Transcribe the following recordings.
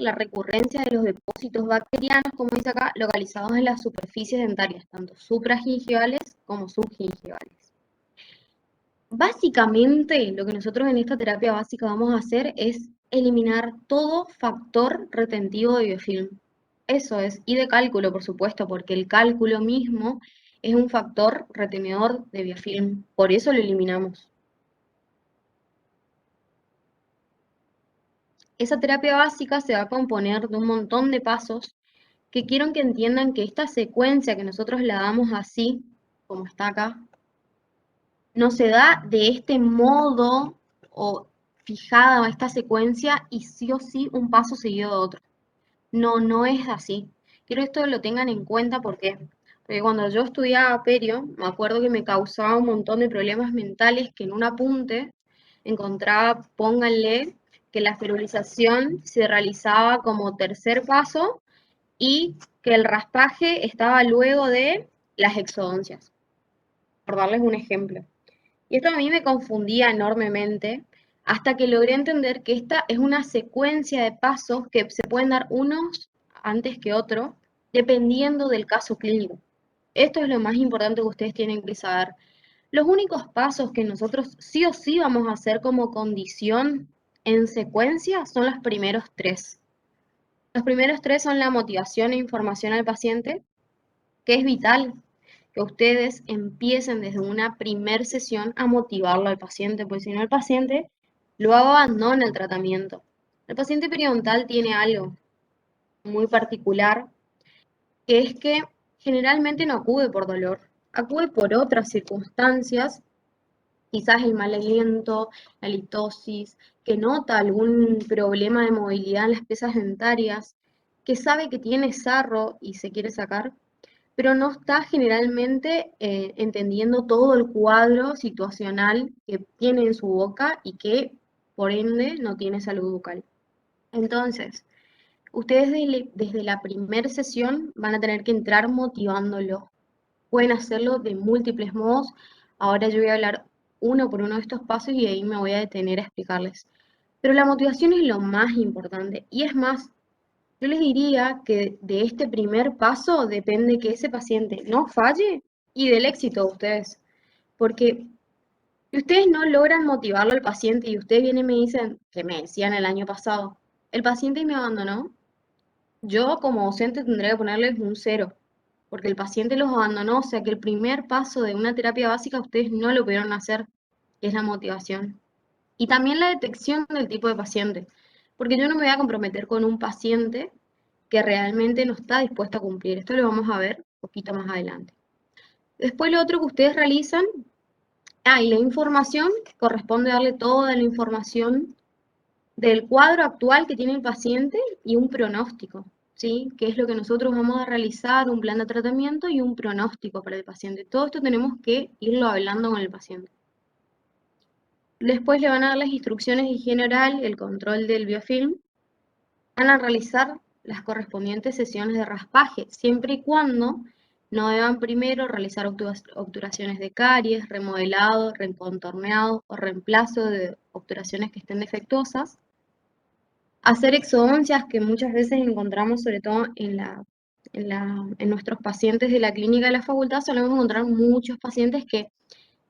la recurrencia de los depósitos bacterianos, como dice acá, localizados en las superficies dentarias, tanto supragingivales como subgingivales. Básicamente, lo que nosotros en esta terapia básica vamos a hacer es eliminar todo factor retentivo de biofilm. Eso es, y de cálculo, por supuesto, porque el cálculo mismo es un factor retenedor de biofilm, por eso lo eliminamos. Esa terapia básica se va a componer de un montón de pasos que quiero que entiendan que esta secuencia que nosotros la damos así, como está acá, no se da de este modo o fijada esta secuencia y sí o sí un paso seguido de otro. No, no es así. Quiero que esto lo tengan en cuenta porque cuando yo estudiaba perio, me acuerdo que me causaba un montón de problemas mentales que en un apunte encontraba, pónganle, que la esterilización se realizaba como tercer paso y que el raspaje estaba luego de las exodoncias, por darles un ejemplo. Y esto a mí me confundía enormemente hasta que logré entender que esta es una secuencia de pasos que se pueden dar unos antes que otros, dependiendo del caso clínico. Esto es lo más importante que ustedes tienen que saber. Los únicos pasos que nosotros sí o sí vamos a hacer como condición en secuencia son los primeros tres. Los primeros tres son la motivación e información al paciente, que es vital que ustedes empiecen desde una primer sesión a motivarlo al paciente, porque si no el paciente luego abandona el tratamiento. El paciente periodontal tiene algo muy particular, que es que generalmente no acude por dolor, acude por otras circunstancias, quizás el mal aliento, la litosis, que nota algún problema de movilidad en las piezas dentarias, que sabe que tiene sarro y se quiere sacar, pero no está generalmente entendiendo todo el cuadro situacional que tiene en su boca y que por ende no tiene salud bucal. Entonces, ustedes desde la primera sesión van a tener que entrar motivándolo. Pueden hacerlo de múltiples modos. Ahora yo voy a hablar uno por uno de estos pasos y ahí me voy a detener a explicarles. Pero la motivación es lo más importante. Y es más, yo les diría que de este primer paso depende que ese paciente no falle y del éxito de ustedes. Porque si ustedes no logran motivarlo al paciente y ustedes vienen y me dicen, que me decían el año pasado, el paciente me abandonó, yo como docente tendría que ponerles un cero, porque el paciente los abandonó, o sea que el primer paso de una terapia básica ustedes no lo pudieron hacer, que es la motivación. Y también la detección del tipo de paciente, porque yo no me voy a comprometer con un paciente que realmente no está dispuesto a cumplir. Esto lo vamos a ver un poquito más adelante. Después lo otro que ustedes realizan, y la información, corresponde darle toda la información del cuadro actual que tiene el paciente y un pronóstico, ¿sí? Que es lo que nosotros vamos a realizar, un plan de tratamiento y un pronóstico para el paciente. Todo esto tenemos que irlo hablando con el paciente. Después le van a dar las instrucciones de higiene oral, el control del biofilm. Van a realizar las correspondientes sesiones de raspaje, siempre y cuando no deban primero realizar obturaciones de caries, remodelado, recontorneado o reemplazo de obturaciones que estén defectuosas. Hacer exodoncias que muchas veces encontramos, sobre todo en nuestros pacientes de la clínica de la facultad, solemos encontrar muchos pacientes que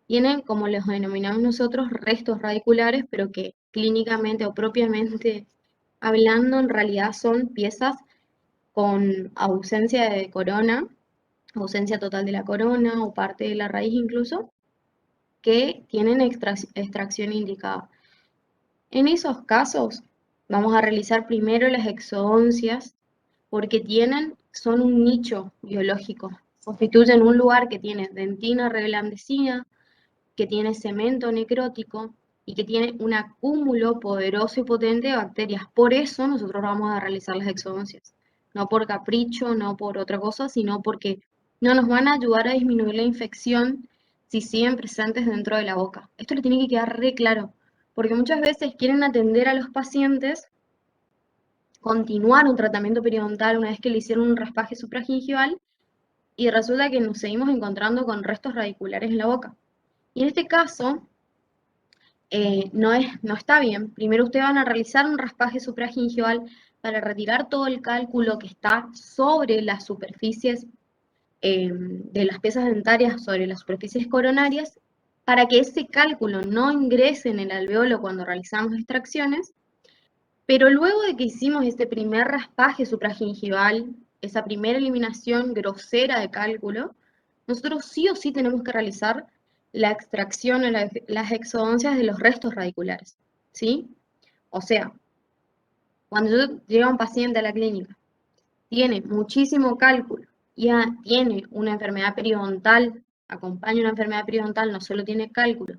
tienen, como los denominamos nosotros, restos radiculares, pero que clínicamente o propiamente hablando, en realidad son piezas con ausencia de corona, ausencia total de la corona o parte de la raíz incluso, que tienen extracción indicada. En esos casos, vamos a realizar primero las exodoncias porque son un nicho biológico, constituyen un lugar que tiene dentina reblandecida, que tiene cemento necrótico y que tiene un acúmulo poderoso y potente de bacterias. Por eso nosotros vamos a realizar las exodoncias. No por capricho, no por otra cosa, sino porque no nos van a ayudar a disminuir la infección si siguen presentes dentro de la boca. Esto le tiene que quedar re claro, porque muchas veces quieren atender a los pacientes, continuar un tratamiento periodontal una vez que le hicieron un raspaje supragingival y resulta que nos seguimos encontrando con restos radiculares en la boca. Y en este caso, no está bien. Primero ustedes van a realizar un raspaje supragingival para retirar todo el cálculo que está sobre las superficies de las piezas dentarias, sobre las superficies coronarias, para que ese cálculo no ingrese en el alveolo cuando realizamos extracciones. Pero luego de que hicimos este primer raspaje supragingival, esa primera eliminación grosera de cálculo, nosotros sí o sí tenemos que realizar la extracción o las exodoncias de los restos radiculares, ¿sí? O sea, cuando llega un paciente a la clínica, tiene muchísimo cálculo, ya tiene una enfermedad periodontal, acompaña una enfermedad periodontal, no solo tiene cálculo,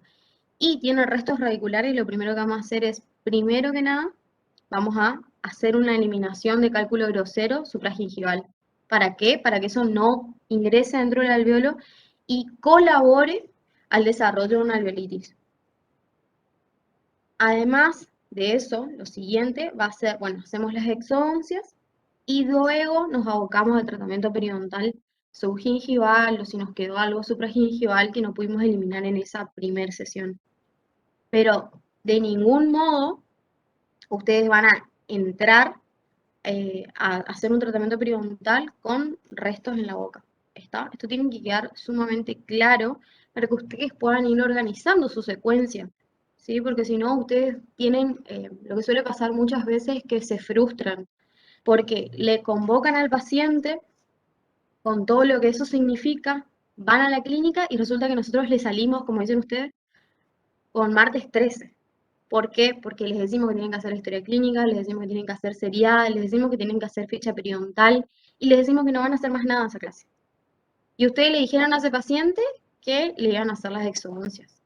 y tiene restos radiculares, lo primero que vamos a hacer es, primero que nada, vamos a hacer una eliminación de cálculo grosero supragingival. ¿Para qué? Para que eso no ingrese dentro del alveolo y colabore al desarrollo de una alveolitis. Además de eso, lo siguiente va a ser, bueno, hacemos las exodoncias y luego nos abocamos al tratamiento periodontal subgingival o si nos quedó algo supragingival que no pudimos eliminar en esa primera sesión. Pero de ningún modo ustedes van a entrar a hacer un tratamiento periodontal con restos en la boca. ¿Está? Esto tiene que quedar sumamente claro para que ustedes puedan ir organizando su secuencia, ¿sí? Porque si no, ustedes tienen, lo que suele pasar muchas veces es que se frustran, porque le convocan al paciente con todo lo que eso significa, van a la clínica y resulta que nosotros le salimos, como dicen ustedes, con martes 13. ¿Por qué? Porque les decimos que tienen que hacer historia clínica, les decimos que tienen que hacer serial, les decimos que tienen que hacer fecha periodontal y les decimos que no van a hacer más nada en esa clase. Y ustedes le dijeron a ese paciente que le iban a hacer las exodoncias.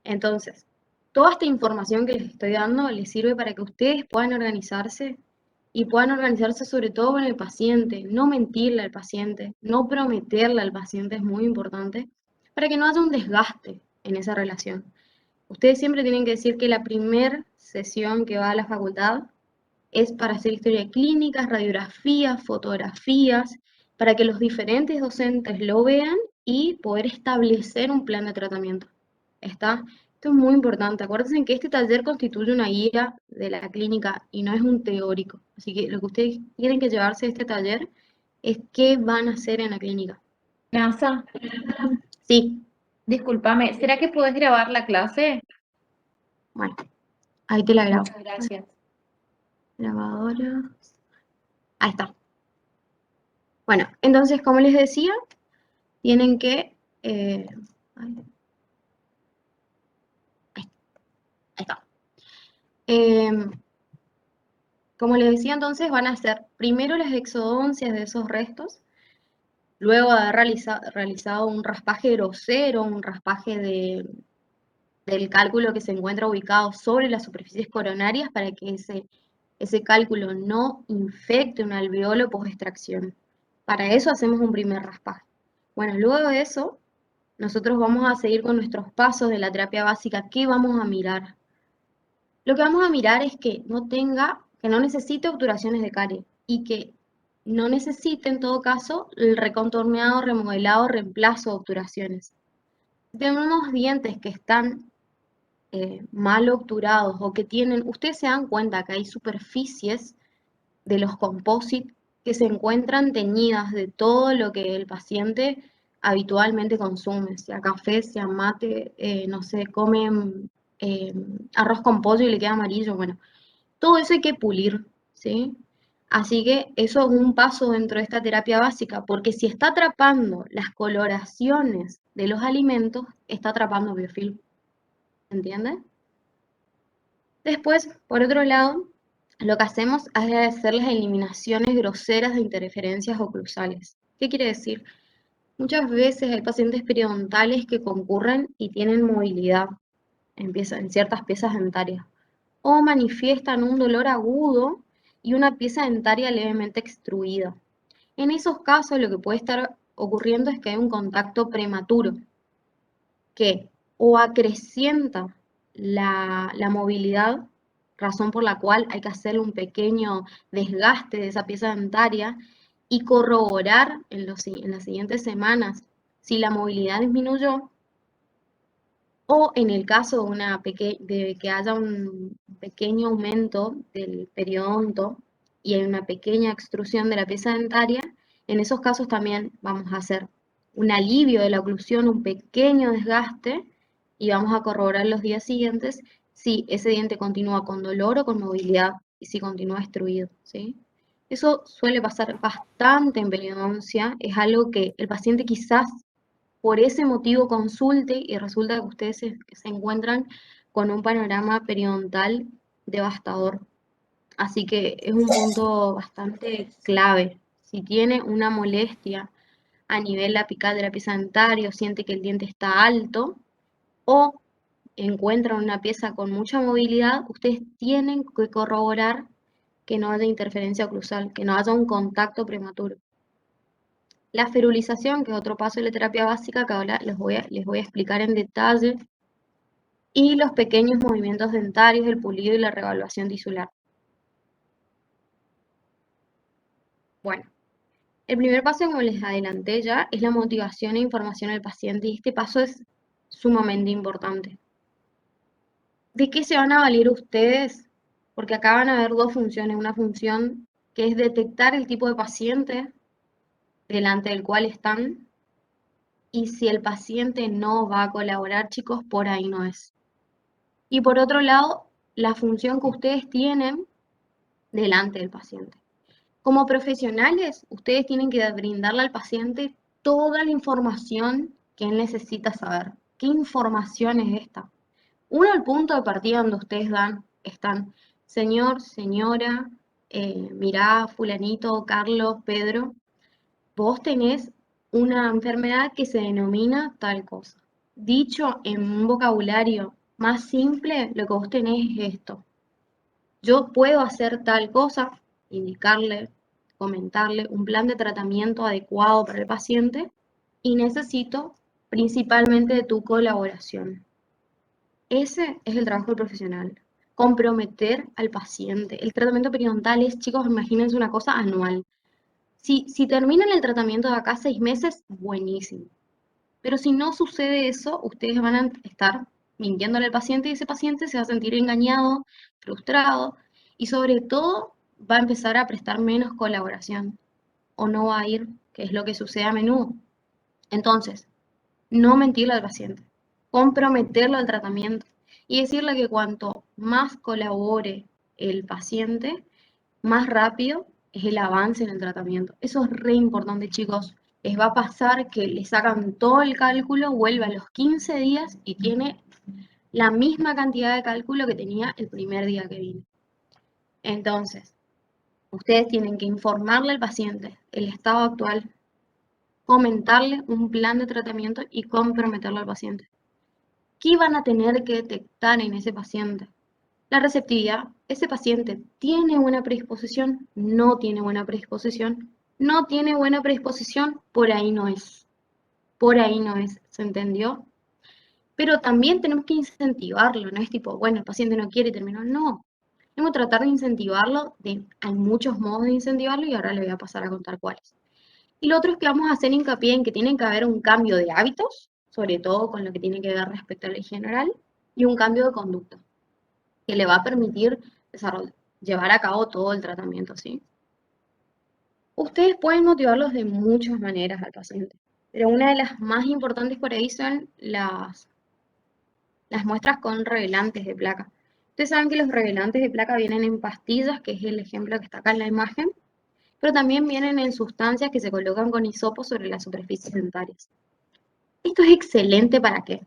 Entonces, toda esta información que les estoy dando les sirve para que ustedes puedan organizarse y puedan organizarse sobre todo con el paciente, no mentirle al paciente, no prometerle al paciente es muy importante para que no haya un desgaste en esa relación. Ustedes siempre tienen que decir que la primera sesión que va a la facultad es para hacer historia clínica, radiografías, fotografías, para que los diferentes docentes lo vean y poder establecer un plan de tratamiento. ¿Está? Esto es muy importante. Acuérdense que este taller constituye una guía de la clínica y no es un teórico. Así que lo que ustedes tienen que llevarse de este taller es qué van a hacer en la clínica. NASA, Sí, discúlpame, ¿será que puedes grabar la clase? bueno, ahí te la grabo. Muchas gracias. Grabadora. Ahí está. Bueno, entonces, como les decía, tienen que... ahí está. Como les decía, entonces, van a hacer primero las exodoncias de esos restos, luego de haber realizado un raspaje grosero, un raspaje del cálculo que se encuentra ubicado sobre las superficies coronarias para que ese cálculo no infecte un alveolo post-extracción. Para eso hacemos un primer raspaje. Bueno, luego de eso, nosotros vamos a seguir con nuestros pasos de la terapia básica. ¿Qué vamos a mirar? Lo que vamos a mirar es que no necesite obturaciones de carie y que no necesite en todo caso el recontorneado, remodelado, reemplazo de obturaciones. Si tenemos dientes que están mal obturados o que tienen, ustedes se dan cuenta que hay superficies de los composites que se encuentran teñidas de todo lo que el paciente habitualmente consume, sea café, sea mate, no sé, come eh, arroz con pollo y le queda amarillo, bueno, todo eso hay que pulir, ¿sí? Así que eso es un paso dentro de esta terapia básica, porque si está atrapando las coloraciones de los alimentos, está atrapando biofilm, ¿entiendes? Después, por otro lado, lo que hacemos es hacer las eliminaciones groseras de interferencias oclusales. ¿Qué quiere decir? Muchas veces hay pacientes periodontales que concurren y tienen movilidad en ciertas piezas dentarias o manifiestan un dolor agudo y una pieza dentaria levemente extruida. En esos casos lo que puede estar ocurriendo es que hay un contacto prematuro que o acrecienta la movilidad, razón por la cual hay que hacer un pequeño desgaste de esa pieza dentaria y corroborar en las siguientes semanas si la movilidad disminuyó o en el caso de que haya un pequeño aumento del periodonto y hay una pequeña extrusión de la pieza dentaria, en esos casos también vamos a hacer un alivio de la oclusión, un pequeño desgaste, y vamos a corroborar los días siguientes si ese diente continúa con dolor o con movilidad y si continúa destruido, ¿sí? Eso suele pasar bastante en periodoncia, es algo que el paciente quizás por ese motivo consulte y resulta que ustedes se encuentran con un panorama periodontal devastador. Así que es un punto bastante clave. Si tiene una molestia a nivel apical de la pieza dentaria o siente que el diente está alto o encuentran una pieza con mucha movilidad, ustedes tienen que corroborar que no haya interferencia oclusal, que no haya un contacto prematuro. La ferulización, que es otro paso de la terapia básica que ahora les voy a explicar en detalle, y los pequeños movimientos dentarios, el pulido y la revaluación tisular. Bueno, el primer paso, como les adelanté ya, es la motivación e información al paciente y este paso es sumamente importante. ¿De qué se van a valer ustedes? Porque acá van a haber dos funciones. Una función que es detectar el tipo de paciente delante del cual están y si el paciente no va a colaborar, chicos, por ahí no es. Y por otro lado, la función que ustedes tienen delante del paciente. Como profesionales, ustedes tienen que brindarle al paciente toda la información que él necesita saber. ¿Qué información es esta? Uno, el punto de partida donde ustedes están, señor, señora, mirá, fulanito, Carlos, Pedro, vos tenés una enfermedad que se denomina tal cosa. Dicho en un vocabulario más simple, lo que vos tenés es esto. Yo puedo hacer tal cosa, indicarle, comentarle un plan de tratamiento adecuado para el paciente y necesito principalmente de tu colaboración. Ese es el trabajo del profesional. Comprometer al paciente. El tratamiento periodontal es, chicos, imagínense una cosa anual. Si terminan el tratamiento de acá 6 meses, buenísimo. Pero si no sucede eso, ustedes van a estar mintiéndole al paciente y ese paciente se va a sentir engañado, frustrado y sobre todo va a empezar a prestar menos colaboración o no va a ir, que es lo que sucede a menudo. Entonces, no mentirle al paciente, comprometerlo al tratamiento y decirle que cuanto más colabore el paciente, más rápido es el avance en el tratamiento. Eso es re importante, chicos. Les va a pasar que le sacan todo el cálculo, vuelve a los 15 días y tiene la misma cantidad de cálculo que tenía el primer día que vino. Entonces, ustedes tienen que informarle al paciente el estado actual, comentarle un plan de tratamiento y comprometerlo al paciente. ¿Qué van a tener que detectar en ese paciente? La receptividad. Ese paciente tiene buena predisposición, no tiene buena predisposición, no tiene buena predisposición, por ahí no es. Por ahí no es, ¿se entendió? Pero también tenemos que incentivarlo, no es tipo, bueno, el paciente no quiere y terminó. No, tenemos que tratar de incentivarlo, hay muchos modos de incentivarlo y ahora le voy a pasar a contar cuáles. Y lo otro es que vamos a hacer hincapié en que tiene que haber un cambio de hábitos, sobre todo con lo que tiene que ver respecto a la higiene oral, y un cambio de conducta que le va a permitir llevar a cabo todo el tratamiento, ¿sí? Ustedes pueden motivarlos de muchas maneras al paciente, pero una de las más importantes por ahí son las muestras con revelantes de placa. Ustedes saben que los revelantes de placa vienen en pastillas, que es el ejemplo que está acá en la imagen, pero también vienen en sustancias que se colocan con hisopos sobre las superficies dentarias. Esto es excelente, ¿para qué?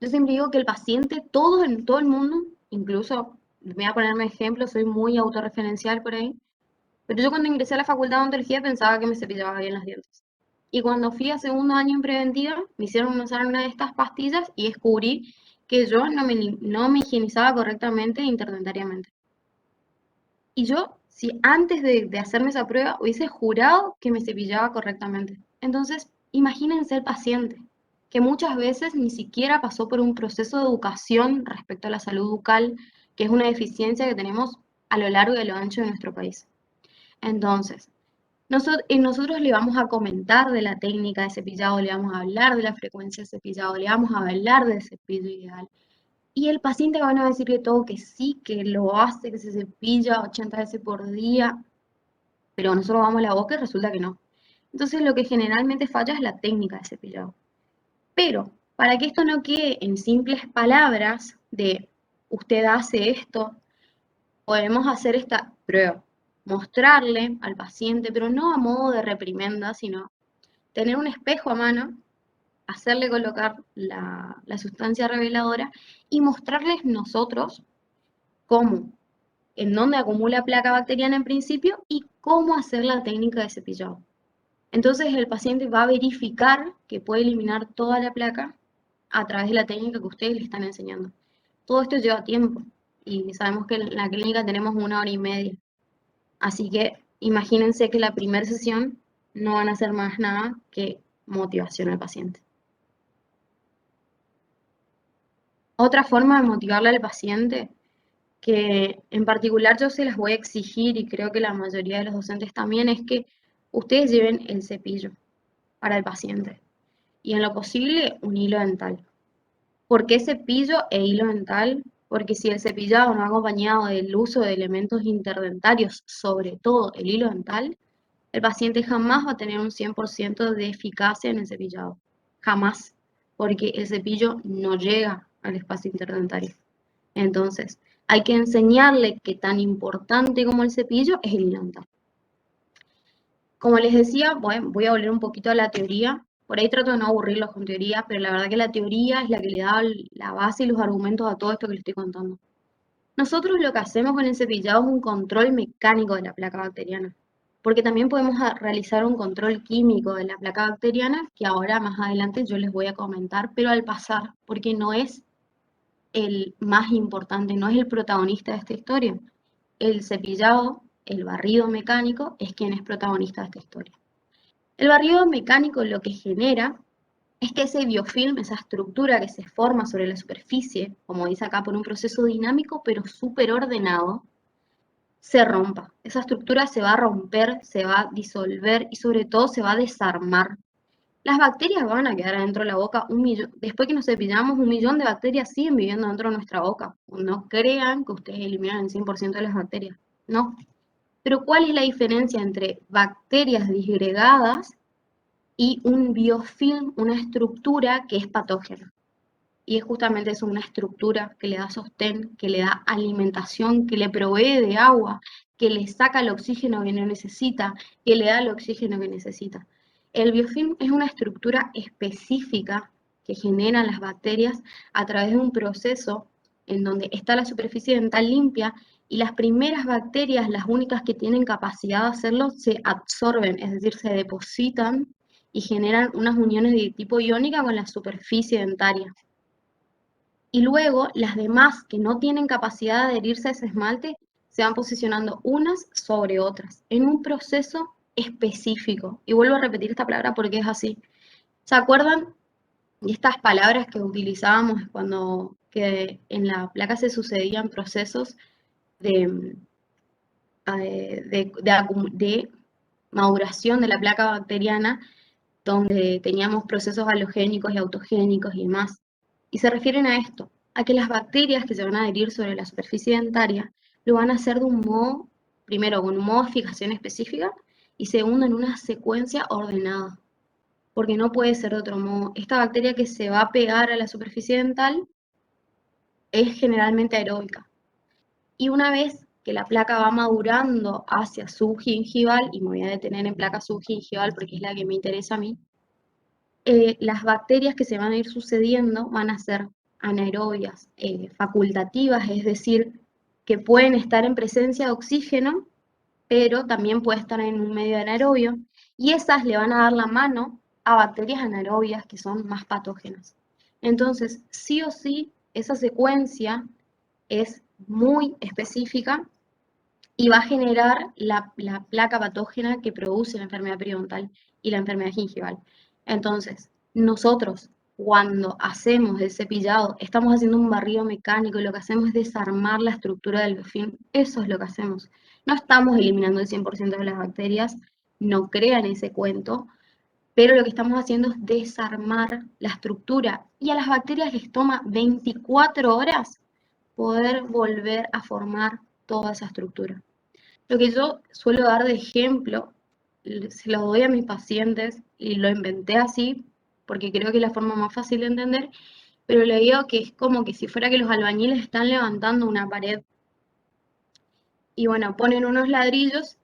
Yo siempre digo que el paciente, todos en todo el mundo, incluso, voy a ponerme ejemplo, soy muy autorreferencial por ahí, pero yo cuando ingresé a la facultad de odontología pensaba que me cepillaba bien los dientes. Y cuando fui a segundo año en preventiva, me hicieron usar una de estas pastillas y descubrí que yo no me higienizaba correctamente interdentariamente. Y yo, si antes de hacerme esa prueba, hubiese jurado que me cepillaba correctamente. Entonces, imagínense el paciente, que muchas veces ni siquiera pasó por un proceso de educación respecto a la salud bucal, que es una deficiencia que tenemos a lo largo y a lo ancho de nuestro país. Entonces, nosotros le vamos a comentar de la técnica de cepillado, le vamos a hablar de la frecuencia de cepillado, le vamos a hablar del cepillo ideal. Y el paciente van a decir que todo, que sí, que lo hace, que se cepilla 80 veces por día, pero nosotros vamos a la boca y resulta que no. Entonces lo que generalmente falla es la técnica de cepillado. Pero para que esto no quede en simples palabras de usted hace esto, podemos hacer esta prueba. Mostrarle al paciente, pero no a modo de reprimenda, sino tener un espejo a mano, hacerle colocar la sustancia reveladora y mostrarles nosotros cómo, en dónde acumula placa bacteriana en principio y cómo hacer la técnica de cepillado. Entonces el paciente va a verificar que puede eliminar toda la placa a través de la técnica que ustedes le están enseñando. Todo esto lleva tiempo y sabemos que en la clínica tenemos 1 hora y media. Así que imagínense que la primera sesión no van a hacer más nada que motivación al paciente. Otra forma de motivarle al paciente, que en particular yo se las voy a exigir y creo que la mayoría de los docentes también, es que ustedes lleven el cepillo para el paciente y en lo posible un hilo dental. ¿Por qué cepillo e hilo dental? Porque si el cepillado no va acompañado del uso de elementos interdentarios, sobre todo el hilo dental, el paciente jamás va a tener un 100% de eficacia en el cepillado. Jamás. Porque el cepillo no llega al espacio interdentario. Entonces, hay que enseñarle que tan importante como el cepillo es el hilo dental. Como les decía, voy a volver un poquito a la teoría. Por ahí trato de no aburrirlos con teoría, pero la verdad que la teoría es la que le da la base y los argumentos a todo esto que les estoy contando. Nosotros lo que hacemos con el cepillado es un control mecánico de la placa bacteriana, porque también podemos realizar un control químico de la placa bacteriana, que ahora más adelante yo les voy a comentar, pero al pasar, porque no es el más importante, no es el protagonista de esta historia. El cepillado, el barrido mecánico, es quien es protagonista de esta historia. El barrido mecánico lo que genera es que ese biofilm, esa estructura que se forma sobre la superficie, como dice acá, por un proceso dinámico pero súper ordenado, se rompa. Esa estructura se va a romper, se va a disolver y sobre todo se va a desarmar. Las bacterias van a quedar dentro de la boca después que nos cepillamos, 1 millón de bacterias siguen viviendo dentro de nuestra boca. No crean que ustedes eliminan el 100% de las bacterias, no. Pero ¿cuál es la diferencia entre bacterias disgregadas y un biofilm, una estructura que es patógena? Y es justamente eso, una estructura que le da sostén, que le da alimentación, que le provee de agua, que le saca el oxígeno que no necesita, que le da el oxígeno que necesita. El biofilm es una estructura específica que generan las bacterias a través de un proceso en donde está la superficie dental limpia y las primeras bacterias, las únicas que tienen capacidad de hacerlo, se absorben, es decir, se depositan y generan unas uniones de tipo iónica con la superficie dentaria. Y luego las demás que no tienen capacidad de adherirse a ese esmalte se van posicionando unas sobre otras en un proceso específico. Y vuelvo a repetir esta palabra porque es así. ¿Se acuerdan de estas palabras que utilizábamos cuando que en la placa se sucedían procesos de, de maduración de la placa bacteriana, donde teníamos procesos halogénicos y autogénicos y demás? Y se refieren a esto, a que las bacterias que se van a adherir sobre la superficie dentaria lo van a hacer de un modo, primero con un modo de fijación específica y segundo en una secuencia ordenada, porque no puede ser de otro modo. Esta bacteria que se va a pegar a la superficie dental es generalmente aeróbica. Y una vez que la placa va madurando hacia subgingival, y me voy a detener en placa subgingival porque es la que me interesa a mí, las bacterias que se van a ir sucediendo van a ser anaerobias, facultativas, es decir, que pueden estar en presencia de oxígeno, pero también puede estar en un medio anaerobio, y esas le van a dar la mano a bacterias anaerobias que son más patógenas. Entonces, sí o sí, esa secuencia es muy específica y va a generar la placa patógena que produce la enfermedad periodontal y la enfermedad gingival. Entonces, nosotros cuando hacemos el cepillado, estamos haciendo un barrido mecánico y lo que hacemos es desarmar la estructura del biofilm. Eso es lo que hacemos. No estamos eliminando el 100% de las bacterias, no crean ese cuento, pero lo que estamos haciendo es desarmar la estructura y a las bacterias les toma 24 horas poder volver a formar toda esa estructura. Lo que yo suelo dar de ejemplo, se lo doy a mis pacientes y lo inventé así porque creo que es la forma más fácil de entender, pero le digo que es como que si fuera que los albañiles están levantando una pared y bueno, ponen unos ladrillos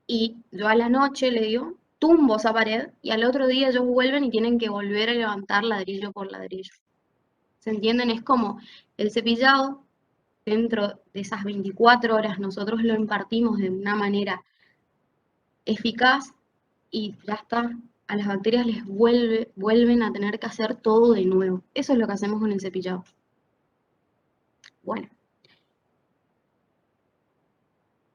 y yo a la noche le digo, tumbo esa pared y al otro día ellos vuelven y tienen que volver a levantar ladrillo por ladrillo. ¿Se entienden? Es como el cepillado, dentro de esas 24 horas nosotros lo impartimos de una manera eficaz y ya está. A las bacterias les vuelven a tener que hacer todo de nuevo. Eso es lo que hacemos con el cepillado. Bueno,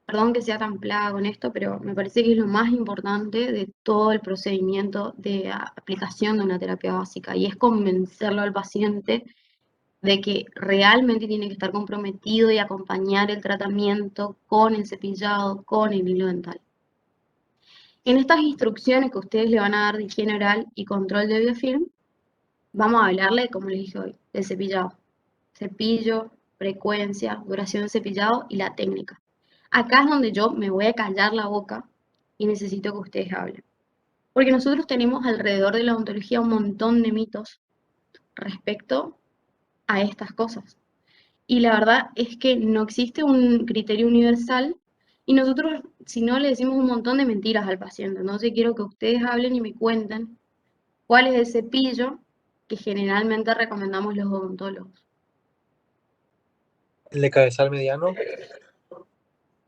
perdón que sea tan plaga con esto, pero me parece que es lo más importante de todo el procedimiento de aplicación de una terapia básica y es convencerlo al paciente de que realmente tiene que estar comprometido y acompañar el tratamiento con el cepillado, con el hilo dental. En estas instrucciones que ustedes le van a dar de higiene oral y control de biofilm, vamos a hablarle, como les dije hoy, del cepillado. Cepillo, frecuencia, duración del cepillado y la técnica. Acá es donde yo me voy a callar la boca y necesito que ustedes hablen. Porque nosotros tenemos alrededor de la odontología un montón de mitos respecto a estas cosas. Y la verdad es que no existe un criterio universal y nosotros, si no, le decimos un montón de mentiras al paciente. Entonces quiero que ustedes hablen y me cuenten cuál es el cepillo que generalmente recomendamos los odontólogos. El de cabezal mediano,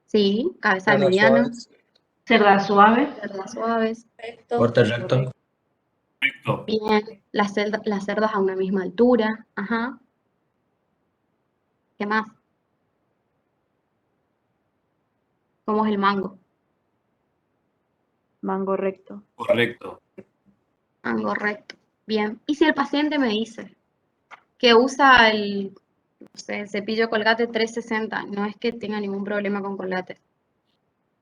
Sí, cabezal cerdas mediano, suaves, Cerdas suaves. cerdas suaves, Corte recto. Recto. bien, las cerdas a una misma altura, ajá. ¿Qué más? ¿Cómo es el mango? Mango recto. Correcto. Mango recto. Bien. Y si el paciente me dice que usa el, no sé, el cepillo Colgate 360, no es que tenga ningún problema con Colgate.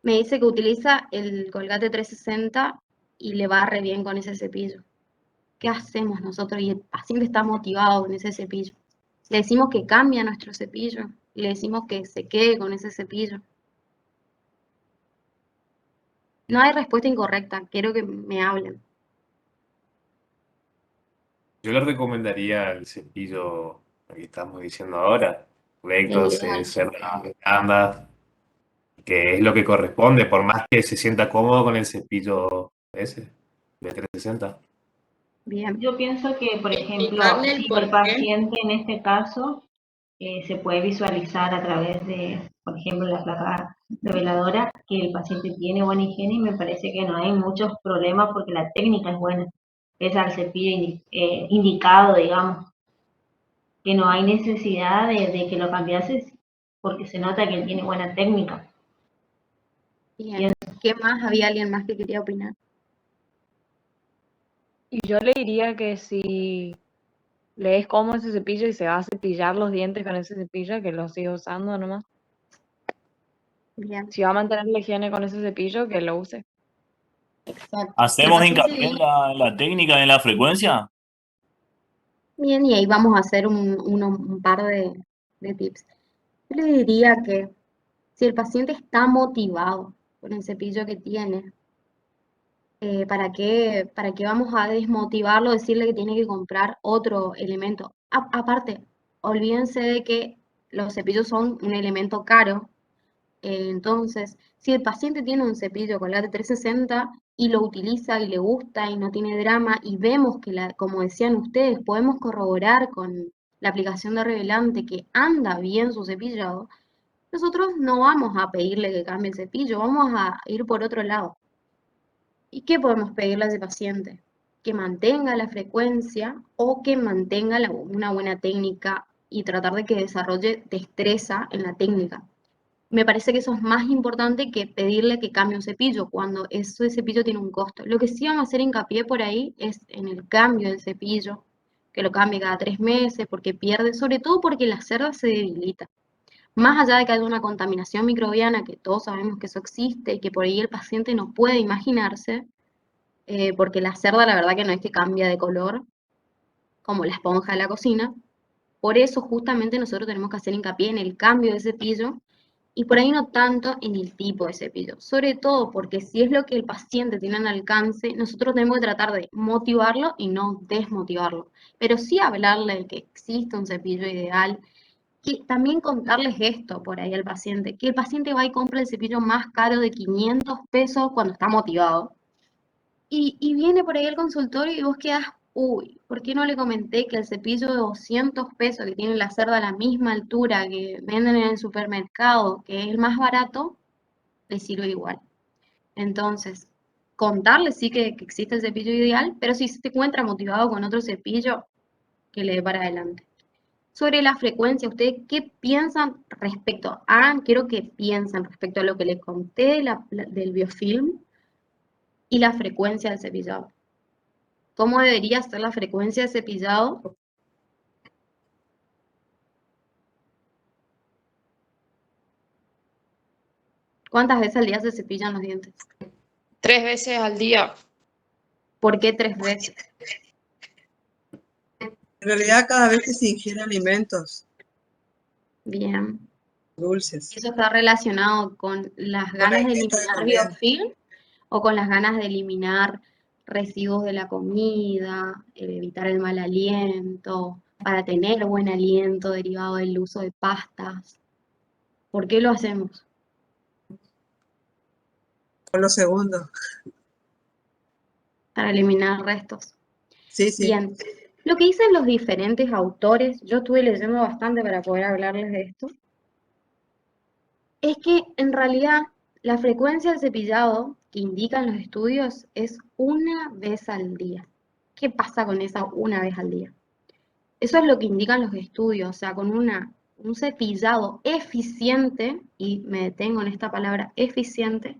Me dice que utiliza el Colgate 360 y le va re bien con ese cepillo. ¿Qué hacemos nosotros? Y el paciente está motivado con ese cepillo. Le decimos que cambia nuestro cepillo, le decimos que se quede con ese cepillo. No hay respuesta incorrecta, quiero que me hablen. Yo le recomendaría el cepillo que estamos diciendo ahora, El rectos, ideal. cerdas, estándar, que es lo que corresponde, por más que se sienta cómodo con el cepillo ese de 360. Bien. Yo pienso que, por ejemplo, Explicarle el si el por qué. paciente en este caso se puede visualizar a través de, por ejemplo, la placa reveladora, que el paciente tiene buena higiene y me parece que no hay muchos problemas porque la técnica es buena. Es al cepillo indicado, digamos, que no hay necesidad de que lo cambiases porque se nota que él tiene buena técnica. Bien. ¿Qué más? ¿Había alguien más que quería opinar? Y yo le diría que si le es cómodo ese cepillo y se va a cepillar los dientes con ese cepillo, que lo siga usando nomás. Bien, Si va a mantener la higiene con ese cepillo, que lo use. exacto. ¿Hacemos hincapié en la técnica y en la frecuencia? Bien, y ahí vamos a hacer un par de tips. Yo le diría que si el paciente está motivado con el cepillo que tiene, para qué vamos a desmotivarlo, decirle que tiene que comprar otro elemento? Aparte, olvídense de que los cepillos son un elemento caro. Entonces, si el paciente tiene un cepillo Colgate 360 y lo utiliza y le gusta y no tiene drama y vemos que, como decían ustedes, podemos corroborar con la aplicación de revelante que anda bien su cepillado, nosotros no vamos a pedirle que cambie el cepillo, vamos a ir por otro lado. ¿Y qué podemos pedirle a ese paciente? Que mantenga la frecuencia o que mantenga una buena técnica y tratar de que desarrolle destreza en la técnica. Me parece que eso es más importante que pedirle que cambie un cepillo, cuando ese cepillo tiene un costo. Lo que sí vamos a hacer hincapié por ahí es en el cambio del cepillo, que lo cambie cada 3 meses, porque pierde, sobre todo porque la cerda se debilita. Más allá de que haya una contaminación microbiana, que todos sabemos que eso existe y que por ahí el paciente no puede imaginarse, porque la cerda la verdad que no es que cambia de color como la esponja de la cocina. Por eso justamente nosotros tenemos que hacer hincapié en el cambio de cepillo y por ahí no tanto en el tipo de cepillo. Sobre todo porque si es lo que el paciente tiene al alcance, nosotros tenemos que tratar de motivarlo y no desmotivarlo. Pero sí hablarle de que existe un cepillo ideal, y también contarles esto por ahí al paciente, que el paciente va y compra el cepillo más caro de 500 pesos cuando está motivado. Y viene por ahí al consultorio y vos quedás, uy, ¿por qué no le comenté que el cepillo de 200 pesos que tiene la cerda a la misma altura que venden en el supermercado, que es el más barato, le sirve igual? Entonces, contarle sí que existe el cepillo ideal, pero si se encuentra motivado con otro cepillo, que le dé para adelante. Sobre la frecuencia, ¿ustedes qué piensan respecto a, quiero que piensen respecto a lo que les conté del biofilm y la frecuencia del cepillado? ¿Cómo debería ser la frecuencia de cepillado? ¿Cuántas veces al día se cepillan los dientes? 3 veces al día. ¿Por qué 3 veces? En realidad, cada vez que se ingiere alimentos Bien. dulces, ¿Eso está relacionado con las con la ganas de ingesta de eliminar comida. biofilm o con las ganas de eliminar residuos de la comida, evitar el mal aliento, para tener buen aliento derivado del uso de pastas? ¿Por qué lo hacemos? Por los segundos. Para eliminar restos. Sí, sí. Bien, lo que dicen los diferentes autores, yo estuve leyendo bastante para poder hablarles de esto, es que en realidad la frecuencia del cepillado que indican los estudios es una vez al día. ¿Qué pasa con esa una vez al día? Eso es lo que indican los estudios, o sea, con un cepillado eficiente, y me detengo en esta palabra eficiente,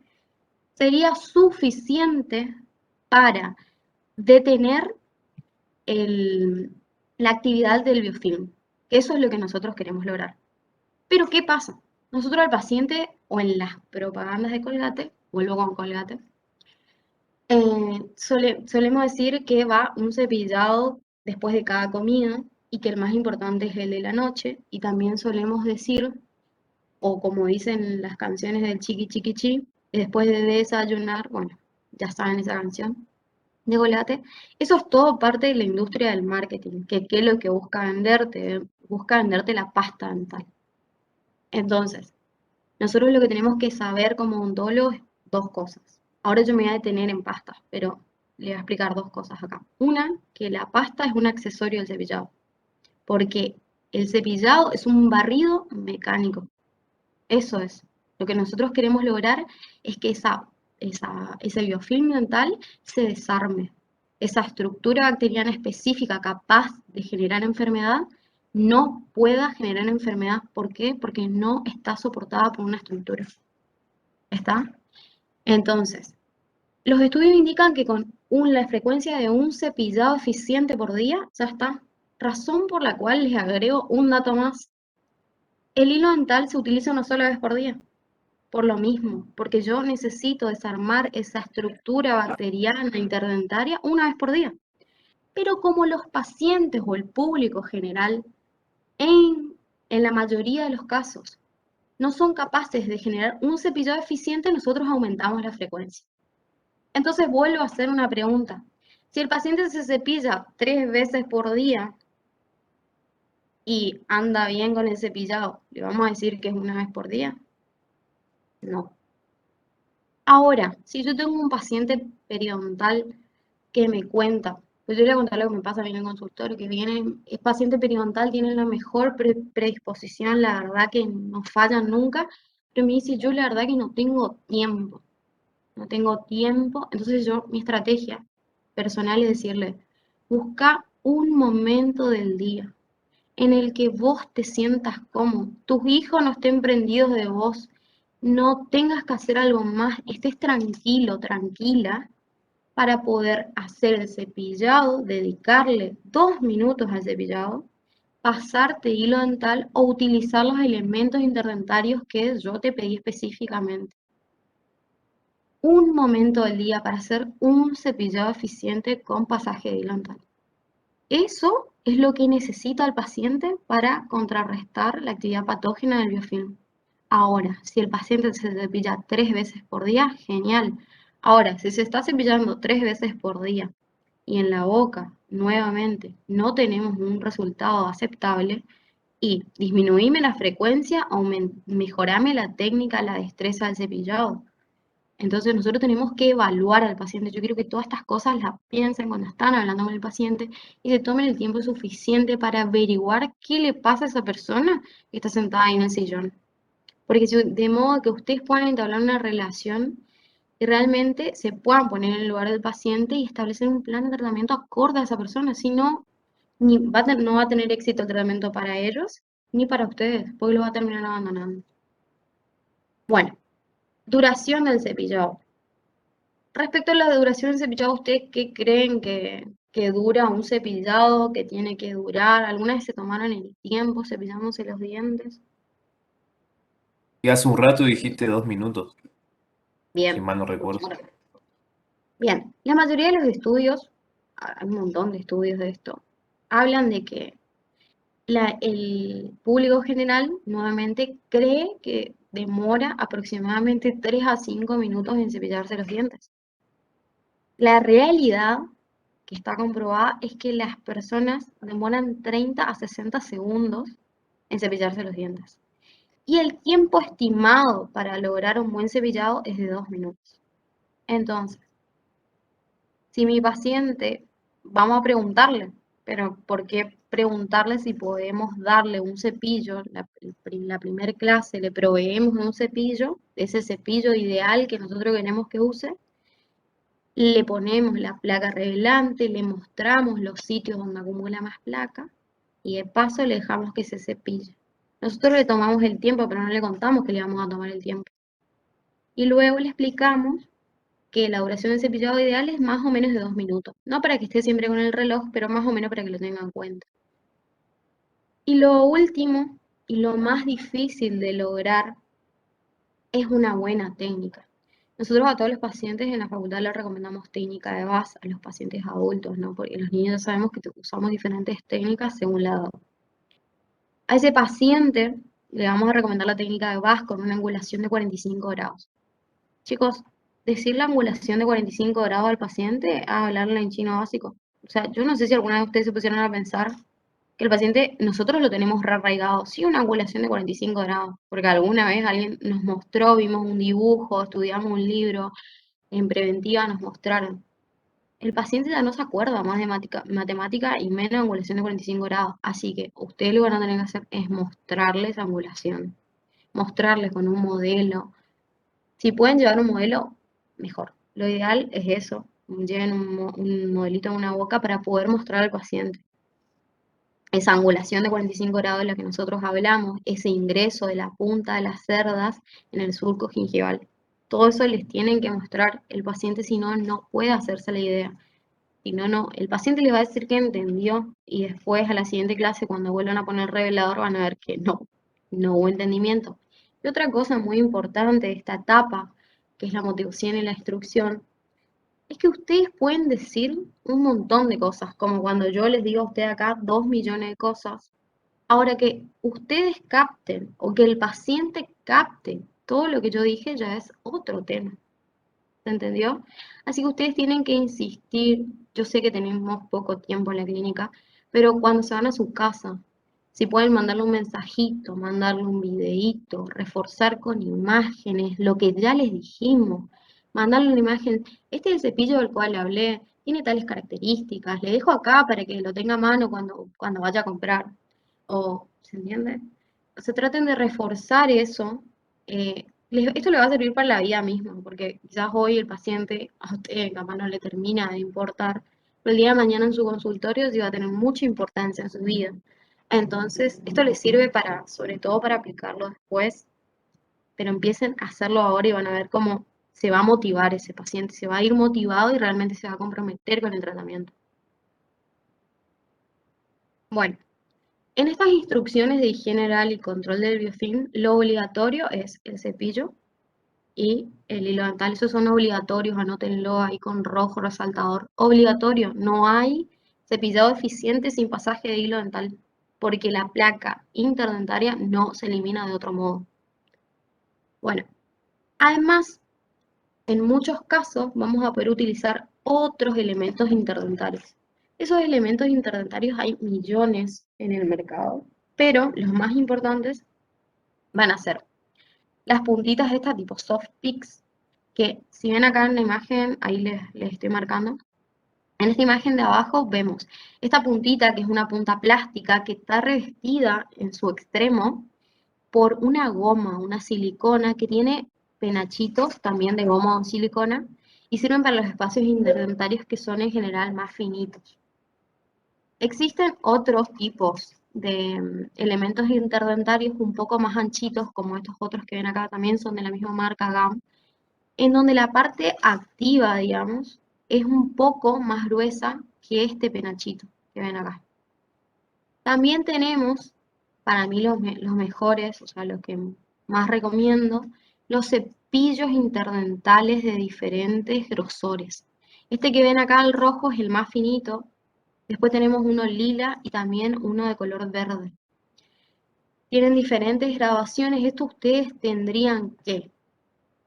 sería suficiente para detener la actividad del biofilm. Eso es lo que nosotros queremos lograr. Pero ¿qué pasa? Nosotros al paciente, o en las propagandas de Colgate, vuelvo con Colgate, solemos decir que va un cepillado después de cada comida y que el más importante es el de la noche. Y también solemos decir, o como dicen las canciones del Chiqui Chiqui Chi, después de desayunar, bueno, ya saben esa canción, de Colgate. Eso es todo parte de la industria del marketing, que es lo que busca venderte la pasta dental. Entonces, nosotros lo que tenemos que saber como odontólogos es dos cosas. Ahora yo me voy a detener en pastas, pero le voy a explicar dos cosas acá. Una, que la pasta es un accesorio del cepillado, porque el cepillado es un barrido mecánico. Eso es. Lo que nosotros queremos lograr es que ese biofilm dental se desarme. Esa estructura bacteriana específica capaz de generar enfermedad no pueda generar enfermedad. ¿Por qué? Porque no está soportada por una estructura. ¿Está? Entonces, los estudios indican que con la frecuencia de un cepillado eficiente por día, ya está. Razón por la cual les agrego un dato más. El hilo dental se utiliza una sola vez por día. Por lo mismo, porque yo necesito desarmar esa estructura bacteriana interdentaria una vez por día. Pero como los pacientes o el público general, en la mayoría de los casos, no son capaces de generar un cepillado eficiente, nosotros aumentamos la frecuencia. Entonces vuelvo a hacer una pregunta. Si el paciente se cepilla 3 veces por día y anda bien con el cepillado, ¿le vamos a decir que es una vez por día? No. Ahora, si yo tengo un paciente periodontal que me cuenta, pues yo le voy a contar lo que me pasa a mí en el consultorio, que viene, es paciente periodontal, tiene la mejor predisposición, la verdad que no fallan nunca, pero me dice, yo la verdad que no tengo tiempo, entonces mi estrategia personal es decirle, busca un momento del día en el que vos te sientas cómodo, tus hijos no estén prendidos de vos, no tengas que hacer algo más, estés tranquilo, tranquila, para poder hacer el cepillado, dedicarle 2 minutos al cepillado, pasarte hilo dental o utilizar los elementos interdentarios que yo te pedí específicamente. un momento del día para hacer un cepillado eficiente con pasaje delantal. Eso es lo que necesita el paciente para contrarrestar la actividad patógena del biofilm. Ahora, si el paciente se cepilla 3 veces por día, genial. Ahora, si se está cepillando 3 veces por día y en la boca, nuevamente, no tenemos un resultado aceptable, y disminuíme la frecuencia o mejorame la técnica, la destreza del cepillado. Entonces nosotros tenemos que evaluar al paciente. Yo quiero que todas estas cosas las piensen cuando están hablando con el paciente y se tomen el tiempo suficiente para averiguar qué le pasa a esa persona que está sentada ahí en el sillón. Porque de modo que ustedes puedan entablar una relación y realmente se puedan poner en el lugar del paciente y establecer un plan de tratamiento acorde a esa persona. Si no, no va a tener éxito el tratamiento para ellos ni para ustedes, porque lo va a terminar abandonando. Bueno, duración del cepillado. Respecto a la duración del cepillado, ¿ustedes qué creen que dura un cepillado, que tiene que durar? ¿Alguna vez se tomaron el tiempo cepillándose los dientes? Y hace un rato dijiste 2 minutos, si Bien. mal no recuerdo. Bien, la mayoría de los estudios, hay un montón de estudios de esto, hablan de que el público general nuevamente cree que demora aproximadamente 3 a 5 minutos en cepillarse los dientes. La realidad que está comprobada es que las personas demoran 30 a 60 segundos en cepillarse los dientes. Y el tiempo estimado para lograr un buen cepillado es de 2 minutos. Entonces, si mi paciente, vamos a preguntarle, pero ¿por qué preguntarle si podemos darle un cepillo? La primera clase le proveemos de un cepillo, ese cepillo ideal que nosotros queremos que use, le ponemos la placa revelante, le mostramos los sitios donde acumula más placa y de paso le dejamos que se cepille. Nosotros le tomamos el tiempo, pero no le contamos que le vamos a tomar el tiempo. Y luego le explicamos que la duración del cepillado ideal es más o menos de 2 minutos. No para que esté siempre con el reloj, pero más o menos para que lo tengan en cuenta. Y lo último, y lo más difícil de lograr, es una buena técnica. Nosotros a todos los pacientes en la facultad les recomendamos técnica de VAS a los pacientes adultos, ¿no? Porque los niños ya sabemos que usamos diferentes técnicas según la edad. A ese paciente le vamos a recomendar la técnica de VAS con una angulación de 45 grados. Chicos, decir la angulación de 45 grados al paciente a hablarle en chino básico. O sea, yo no sé si alguna vez ustedes se pusieron a pensar que el paciente, nosotros lo tenemos re arraigado. Sí, una angulación de 45 grados, porque alguna vez alguien nos mostró, vimos un dibujo, estudiamos un libro, en preventiva nos mostraron. El paciente ya no se acuerda más de matemática y menos angulación de 45 grados. Así que ustedes lo que van a tener que hacer es mostrarles angulación. Mostrarles con un modelo. Si pueden llevar un modelo, mejor. Lo ideal es eso. Lleven un modelito en una boca para poder mostrar al paciente. Esa angulación de 45 grados de la que nosotros hablamos, ese ingreso de la punta de las cerdas en el surco gingival. Todo eso les tienen que mostrar el paciente, si no, no puede hacerse la idea. Si no, no, el paciente le va a decir que entendió y después a la siguiente clase, cuando vuelvan a poner revelador, van a ver que no hubo entendimiento. Y otra cosa muy importante de esta etapa, que es la motivación y la instrucción, es que ustedes pueden decir un montón de cosas, como cuando yo les digo a ustedes acá 2 millones de cosas. Ahora que ustedes capten o que el paciente capte todo lo que yo dije ya es otro tema. ¿Se entendió? Así que ustedes tienen que insistir. Yo sé que tenemos poco tiempo en la clínica, pero cuando se van a su casa, si pueden mandarle un mensajito, mandarle un videíto, reforzar con imágenes lo que ya les dijimos, mandarle una imagen. Este es el cepillo del cual hablé, tiene tales características, le dejo acá para que lo tenga a mano cuando vaya a comprar. O, ¿se entiende? O sea, traten de reforzar eso. Esto le va a servir para la vida misma, porque quizás hoy el paciente a usted capaz no le termina de importar, pero el día de mañana en su consultorio sí va a tener mucha importancia en su vida. Entonces, esto les sirve para, sobre todo para aplicarlo después, pero empiecen a hacerlo ahora y van a ver cómo se va a motivar ese paciente, se va a ir motivado y realmente se va a comprometer con el tratamiento. Bueno, en estas instrucciones de higiene oral y control del biofilm, lo obligatorio es el cepillo, y el hilo dental. Esos son obligatorios, anótenlo ahí con rojo resaltador. Obligatorio, no hay cepillado eficiente sin pasaje de hilo dental, porque la placa interdentaria no se elimina de otro modo. Bueno, además, en muchos casos vamos a poder utilizar otros elementos interdentarios. Esos elementos interdentarios hay millones en el mercado, pero los más importantes van a ser las puntitas estas tipo soft picks, que si ven acá en la imagen, ahí les estoy marcando. En esta imagen de abajo vemos esta puntita, que es una punta plástica que está revestida en su extremo por una goma, una silicona que tiene penachitos también de goma o silicona y sirven para los espacios interdentarios que son en general más finitos. Existen otros tipos de elementos interdentarios un poco más anchitos, como estos otros que ven acá, también son de la misma marca GAM, en donde la parte activa, digamos, es un poco más gruesa que este penachito que ven acá. También tenemos, para mí los mejores, o sea, los que más recomiendo, los cepillos interdentales de diferentes grosores. Este que ven acá, el rojo, es el más finito. Después tenemos uno lila y también uno de color verde. Tienen diferentes graduaciones. Esto ustedes tendrían que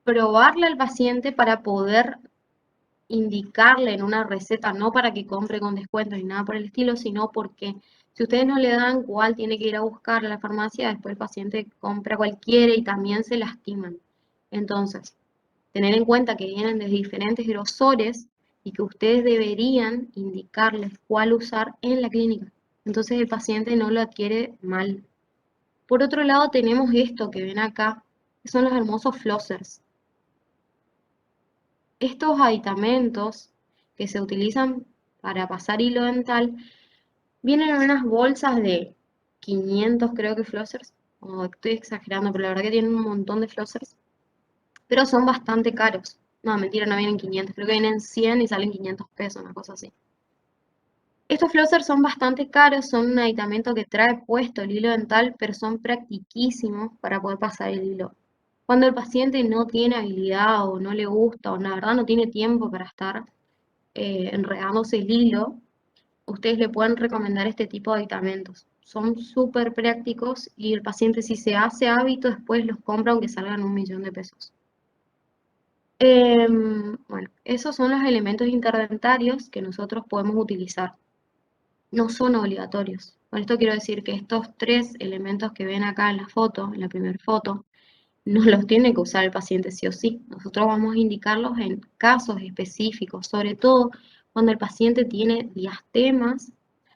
probarle al paciente para poder indicarle en una receta, no para que compre con descuentos ni nada por el estilo, sino porque si ustedes no le dan cuál tiene que ir a buscar a la farmacia, después el paciente compra cualquiera y también se lastiman. Entonces, tener en cuenta que vienen de diferentes grosores y que ustedes deberían indicarles cuál usar en la clínica. Entonces el paciente no lo adquiere mal. Por otro lado tenemos esto que ven acá, que son los hermosos flossers. Estos aditamentos que se utilizan para pasar hilo dental vienen en unas bolsas de 500, creo que flossers, o estoy exagerando, pero la verdad que tienen un montón de flossers, pero son bastante caros. No, mentira, no vienen 500, creo que vienen 100 y salen 500 pesos, una cosa así. Estos flossers son bastante caros, son un aditamento que trae puesto el hilo dental, pero son practiquísimos para poder pasar el hilo. Cuando el paciente no tiene habilidad o no le gusta o la verdad no tiene tiempo para estar enredándose el hilo, ustedes le pueden recomendar este tipo de aditamentos. Son súper prácticos y el paciente, si se hace hábito, después los compra aunque salgan 1.000.000 de pesos. Bueno, esos son los elementos interdentarios que nosotros podemos utilizar. No son obligatorios. Con esto quiero decir que estos 3 elementos que ven acá en la foto, en la primera foto, no los tiene que usar el paciente sí o sí. Nosotros vamos a indicarlos en casos específicos, sobre todo cuando el paciente tiene diastemas,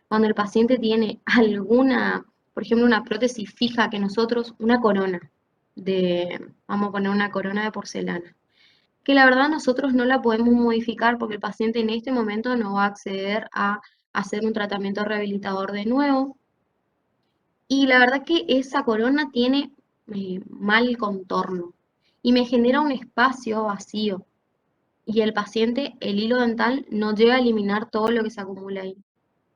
cuando el paciente tiene alguna, por ejemplo, una prótesis fija que nosotros, una corona vamos a poner una corona de porcelana, que la verdad nosotros no la podemos modificar porque el paciente en este momento no va a acceder a hacer un tratamiento rehabilitador de nuevo. Y la verdad que esa corona tiene mal contorno y me genera un espacio vacío. Y el paciente, el hilo dental, no llega a eliminar todo lo que se acumula ahí.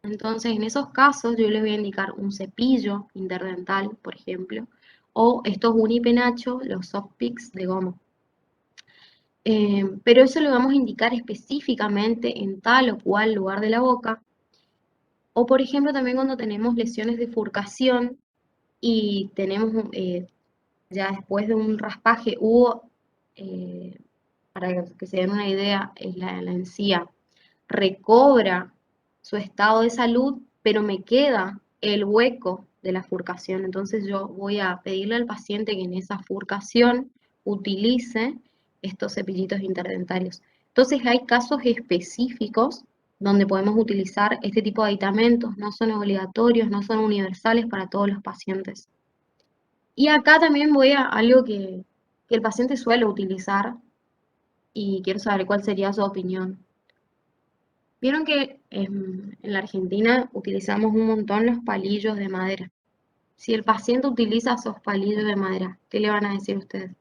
Entonces, en esos casos, yo les voy a indicar un cepillo interdental, por ejemplo, o estos unipenachos, los soft picks de goma. Pero eso lo vamos a indicar específicamente en tal o cual lugar de la boca. O, por ejemplo, también cuando tenemos lesiones de furcación y tenemos ya después de un raspaje hubo, para que se den una idea, la encía recobra su estado de salud, pero me queda el hueco de la furcación. Entonces yo voy a pedirle al paciente que en esa furcación utilice estos cepillitos interdentarios. Entonces hay casos específicos donde podemos utilizar este tipo de aditamentos, no son obligatorios, no son universales para todos los pacientes. Y acá también voy a algo que el paciente suele utilizar y quiero saber cuál sería su opinión. Vieron que en la Argentina utilizamos un montón los palillos de madera. Si el paciente utiliza esos palillos de madera, ¿qué le van a decir ustedes?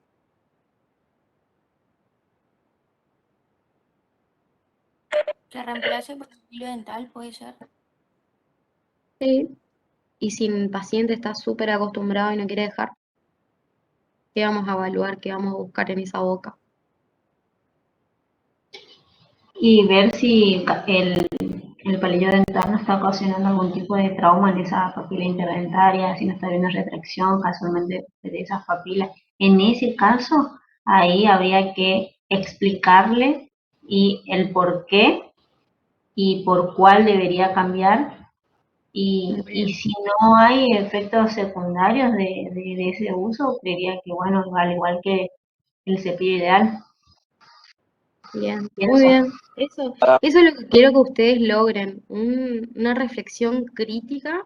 Se reemplace por un hilo dental, puede ser. Sí. Y si el paciente está súper acostumbrado y no quiere dejar. ¿Qué vamos a evaluar? ¿Qué vamos a buscar en esa boca? Y ver si el palillo dental no está ocasionando algún tipo de trauma en esa papila interdentaria, si no está habiendo retracción casualmente de esas papilas. En ese caso, ahí habría que explicarle y el por qué y por cuál debería cambiar. Muy Y bien. si no hay efectos secundarios de ese uso, creería que, bueno, al igual que el cepillo ideal, Bien, muy pienso. bien. Eso es lo que quiero que ustedes logren, una reflexión crítica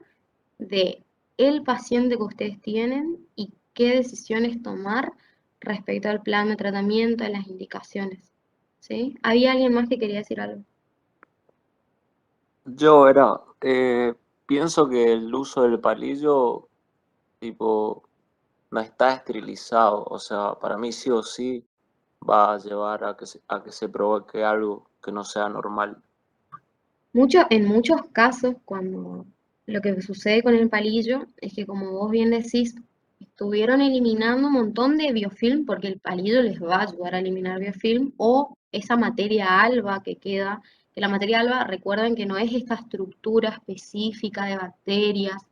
de el paciente que ustedes tienen y qué decisiones tomar respecto al plan de tratamiento, a las indicaciones. ¿Sí? ¿Había alguien más que quería decir algo? Yo pienso que el uso del palillo, tipo, no está esterilizado. O sea, para mí sí o sí va a llevar a que se provoque algo que no sea normal. En muchos casos, cuando lo que sucede con el palillo es que, como vos bien decís, estuvieron eliminando un montón de biofilm porque el palillo les va a ayudar a eliminar biofilm o esa materia alba que queda, que la materia alba, recuerden que no es esta estructura específica de bacterias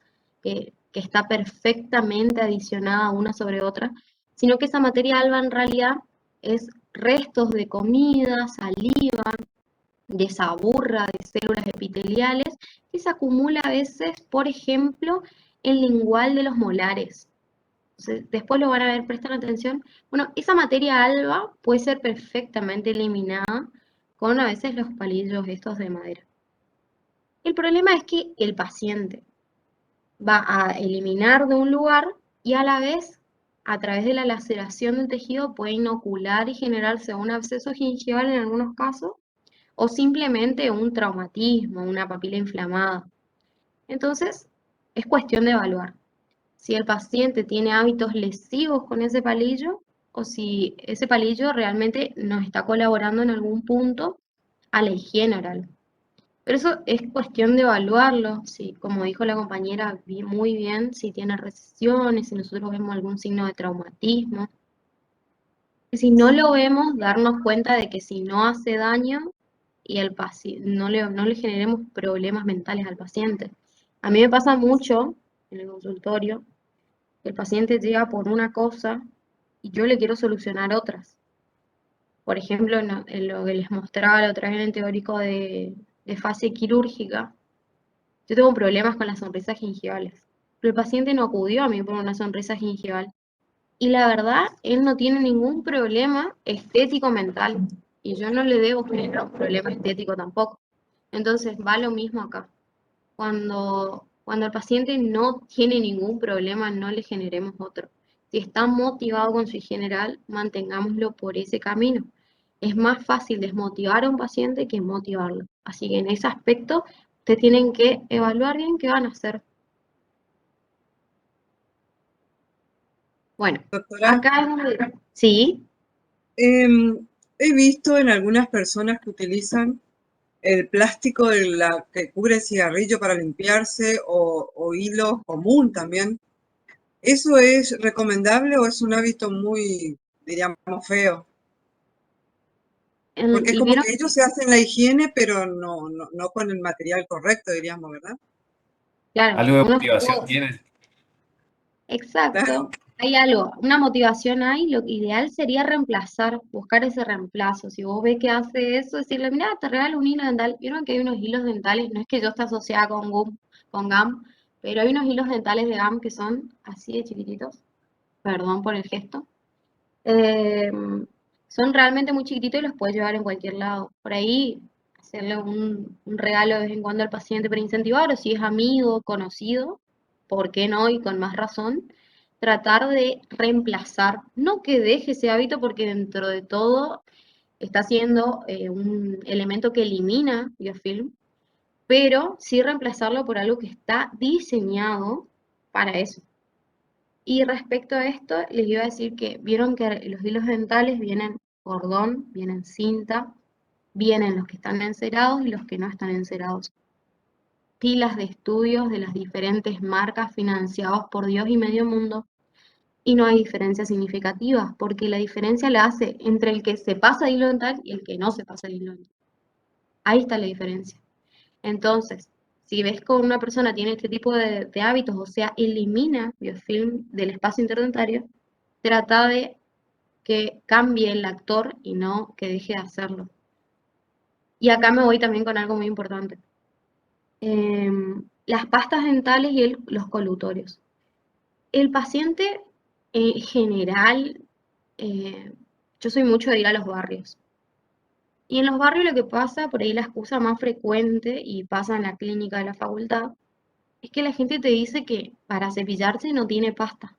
que está perfectamente adicionada una sobre otra, sino que esa materia alba en realidad es restos de comida, saliva, de esa burra de células epiteliales que se acumula a veces, por ejemplo, en lingual de los molares. Entonces, después lo van a ver, prestan atención. Bueno, esa materia alba puede ser perfectamente eliminada con a veces los palillos estos de madera. El problema es que el paciente va a eliminar de un lugar y a la vez, a través de la laceración del tejido, puede inocular y generarse un absceso gingival en algunos casos o simplemente un traumatismo, una papila inflamada. Entonces, es cuestión de evaluar si el paciente tiene hábitos lesivos con ese palillo o si ese palillo realmente nos está colaborando en algún punto a la higiene oral. Pero eso es cuestión de evaluarlo, si, como dijo la compañera muy bien, si tiene recesiones, si nosotros vemos algún signo de traumatismo. Y si no lo vemos, darnos cuenta de que si no hace daño y el no le generemos problemas mentales al paciente. A mí me pasa mucho en el consultorio, que el paciente llega por una cosa y yo le quiero solucionar otras. Por ejemplo, en lo que les mostraba la otra vez en el teórico de fase quirúrgica, yo tengo problemas con las sonrisas gingivales. Pero el paciente no acudió a mí por una sonrisa gingival. Y la verdad, él no tiene ningún problema estético mental. Y yo no le debo generar un problema estético tampoco. Entonces va lo mismo acá. Cuando el paciente no tiene ningún problema, no le generemos otro. Si está motivado con su general, mantengámoslo por ese camino. Es más fácil desmotivar a un paciente que motivarlo. Así que en ese aspecto, ustedes tienen que evaluar bien qué van a hacer. Bueno, Doctora, acá sí, he visto en algunas personas que utilizan el plástico que cubre el cigarrillo para limpiarse o hilo común también. ¿Eso es recomendable o es un hábito muy, diríamos, feo? Porque es y como vieron, que ellos se hacen la higiene, pero no con el material correcto, diríamos, ¿verdad? claro, Algo de uno motivación tiene. exacto, Claro. hay algo, una motivación hay, lo ideal sería reemplazar, buscar ese reemplazo. Si vos ves que hace eso, decirle, mira, te regalo un hilo dental. Vieron que hay unos hilos dentales, no es que yo esté asociada con GAM, pero hay unos hilos dentales de GAM que son así de chiquititos, perdón por el gesto. Eh, Son realmente muy chiquititos y los puedes llevar en cualquier lado. Por ahí, hacerle un regalo de vez en cuando al paciente para incentivar, o si es amigo, conocido, ¿por qué no? Y con más razón, tratar de reemplazar, no que deje ese hábito porque dentro de todo está siendo un elemento que elimina biofilm, pero sí reemplazarlo por algo que está diseñado para eso. Y respecto a esto, les iba a decir que vieron que los hilos dentales vienen cordón, vienen cinta, vienen los que están encerados y los que no están encerados. Pilas de estudios de las diferentes marcas financiados por Dios y medio mundo y no hay diferencias significativas, porque la diferencia la hace entre el que se pasa de hilo dental y el que no se pasa de hilo dental. Ahí está la diferencia. Entonces, si ves que una persona tiene este tipo de hábitos, o sea, elimina biofilm del espacio interdentario, trata de que cambie el actor y no que deje de hacerlo. Y acá me voy también con algo muy importante. Las pastas dentales y los colutorios. El paciente en general, yo soy mucho de ir a los barrios. Y en los barrios lo que pasa, por ahí la excusa más frecuente, y pasa en la clínica de la facultad, es que la gente te dice que para cepillarse no tiene pasta.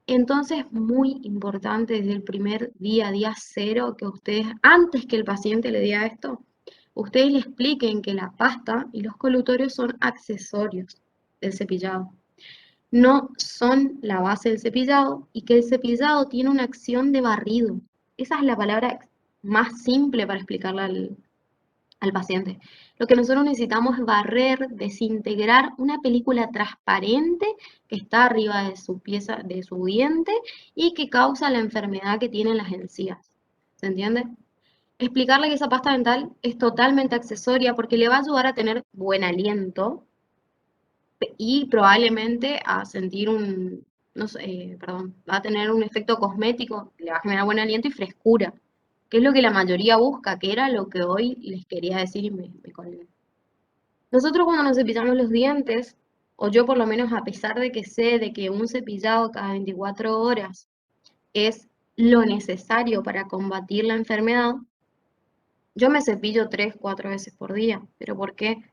Entonces, muy importante desde el primer día, día cero, que ustedes, antes que el paciente le diga esto, ustedes le expliquen que la pasta y los colutorios son accesorios del cepillado. No son la base del cepillado y que el cepillado tiene una acción de barrido. Esa es la palabra más simple para explicarle al paciente. Lo que nosotros necesitamos es barrer, desintegrar una película transparente que está arriba de su pieza, de su diente y que causa la enfermedad que tienen las encías. ¿Se entiende? Explicarle que esa pasta dental es totalmente accesoria porque le va a ayudar a tener buen aliento y probablemente a sentir no sé, va a tener un efecto cosmético, le va a generar buen aliento y frescura, que es lo que la mayoría busca, que era lo que hoy les quería decir y me colgué. Nosotros cuando nos cepillamos los dientes, o yo por lo menos a pesar de que sé de que un cepillado cada 24 horas es lo necesario para combatir la enfermedad, yo me cepillo 3, 4 veces por día. ¿Pero por qué?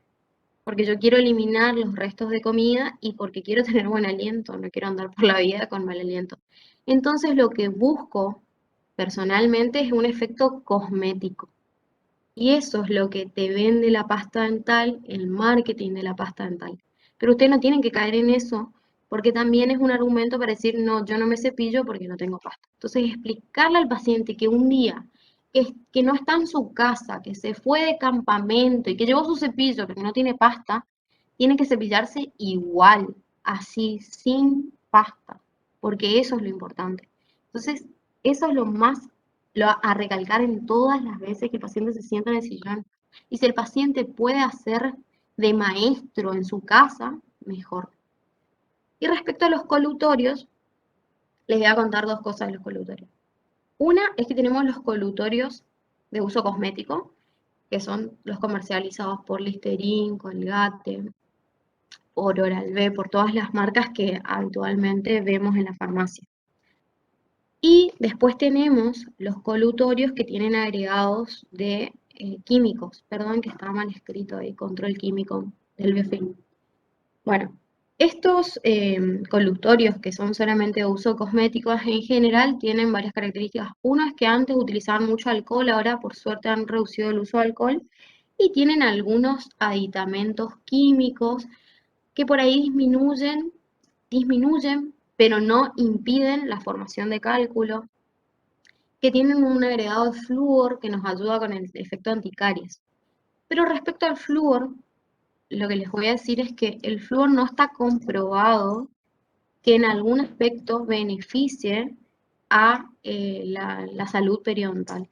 Porque yo quiero eliminar los restos de comida y porque quiero tener buen aliento, no quiero andar por la vida con mal aliento. Entonces lo que busco personalmente es un efecto cosmético. Y eso es lo que te vende la pasta dental, el marketing de la pasta dental. Pero ustedes no tienen que caer en eso, porque también es un argumento para decir, no, yo no me cepillo porque no tengo pasta. Entonces, explicarle al paciente que un día que no está en su casa, que se fue de campamento y que llevó su cepillo, pero no tiene pasta, tiene que cepillarse igual, así, sin pasta, porque eso es lo importante. Entonces, eso es lo más a recalcar en todas las veces que el paciente se sienta en el sillón. Y si el paciente puede hacer de maestro en su casa, mejor. Y respecto a los colutorios, les voy a contar dos cosas de los colutorios. Una es que tenemos los colutorios de uso cosmético, que son los comercializados por Listerine, Colgate, por Oral-B, por todas las marcas que habitualmente vemos en la farmacia. Y después tenemos los colutorios que tienen agregados de químicos. Perdón que estaba mal escrito ahí, control químico del biofilm. Bueno, estos colutorios que son solamente de uso cosmético en general tienen varias características. Uno es que antes utilizaban mucho alcohol, ahora por suerte han reducido el uso de alcohol y tienen algunos aditamentos químicos que por ahí disminuyen, pero no impiden la formación de cálculo, que tienen un agregado de flúor que nos ayuda con el efecto anticaries. Pero respecto al flúor, lo que les voy a decir es que el flúor no está comprobado que en algún aspecto beneficie a la salud periodontal.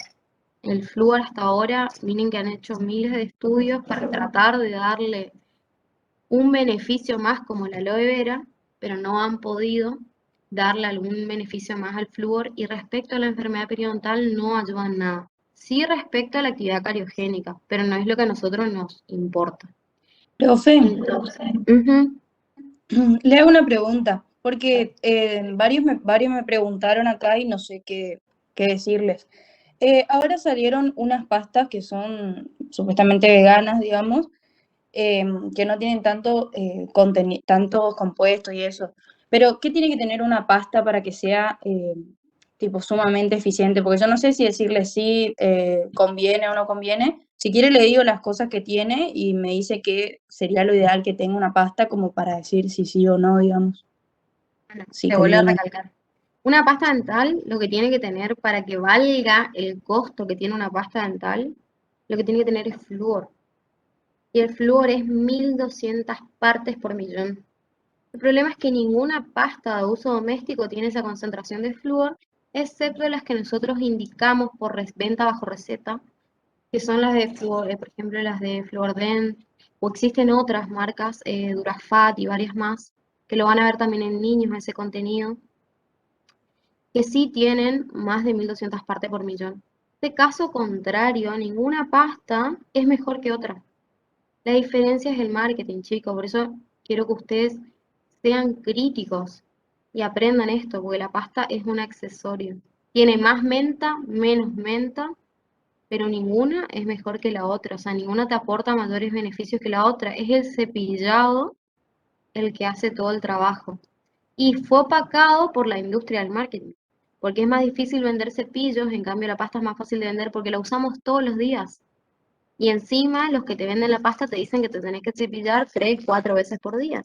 El flúor hasta ahora, miren que han hecho miles de estudios para tratar de darle un beneficio más como la aloe vera, pero no han podido darle algún beneficio más al flúor y respecto a la enfermedad periodontal no ayudan nada. Sí respecto a la actividad cariogénica, pero no es lo que a nosotros nos importa. Profe, Entonces, ujú, le hago una pregunta, porque varios me preguntaron acá y no sé qué decirles. Ahora salieron unas pastas que son supuestamente veganas, digamos, que no tienen tantos compuestos y eso. Pero, ¿qué tiene que tener una pasta para que sea tipo sumamente eficiente? Porque yo no sé si decirle si conviene o no conviene. Si quiere le digo las cosas que tiene y me dice que sería lo ideal que tenga una pasta como para decir si sí o no, digamos. bueno, Si te vuelvo a conviene. recalcar. Una pasta dental, lo que tiene que tener para que valga el costo que tiene una pasta dental, lo que tiene que tener es flúor. Y el flúor es 1200 partes por millón. El problema es que ninguna pasta de uso doméstico tiene esa concentración de flúor, excepto las que nosotros indicamos por venta bajo receta, que son las de flúor, por ejemplo, las de Fluordent, o existen otras marcas, Durafat y varias más, que lo van a ver también en niños ese contenido, que sí tienen más de 1200 partes por millón. De caso contrario, ninguna pasta es mejor que otra. La diferencia es el marketing, chicos, por eso quiero que ustedes sean críticos y aprendan esto, porque la pasta es un accesorio. Tiene más menta, menos menta, pero ninguna es mejor que la otra, o sea, ninguna te aporta mayores beneficios que la otra. Es el cepillado el que hace todo el trabajo. Y fue opacado por la industria del marketing, porque es más difícil vender cepillos, en cambio la pasta es más fácil de vender porque la usamos todos los días. Y encima los que te venden la pasta te dicen que te tenés que cepillar 3, 4 veces por día.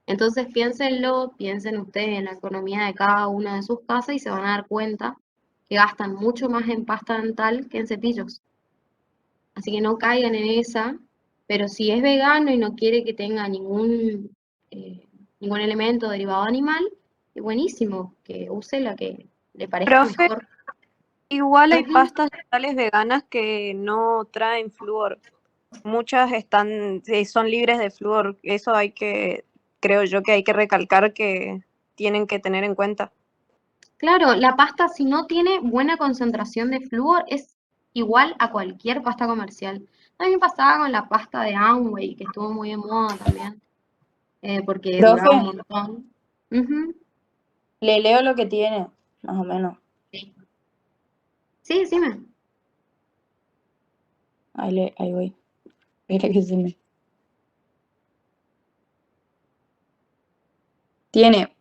Entonces piénsenlo, piensen ustedes en la economía de cada una de sus casas y se van a dar cuenta que gastan mucho más en pasta dental que en cepillos. Así que no caigan en esa, pero si es vegano y no quiere que tenga ningún elemento derivado animal, es buenísimo que use la que le parezca Profe, mejor. igual hay Ujú. pastas dentales veganas que no traen flúor. Muchas son libres de flúor. Eso creo yo que hay que recalcar que tienen que tener en cuenta. Claro, la pasta si no tiene buena concentración de flúor es igual a cualquier pasta comercial. También pasaba con la pasta de Amway, que estuvo muy de moda también, porque duraba un Profe, montón. Ujú, le leo lo que tiene, más o menos. sí. Sí, decime. Ahí voy. Espera que se me... Tiene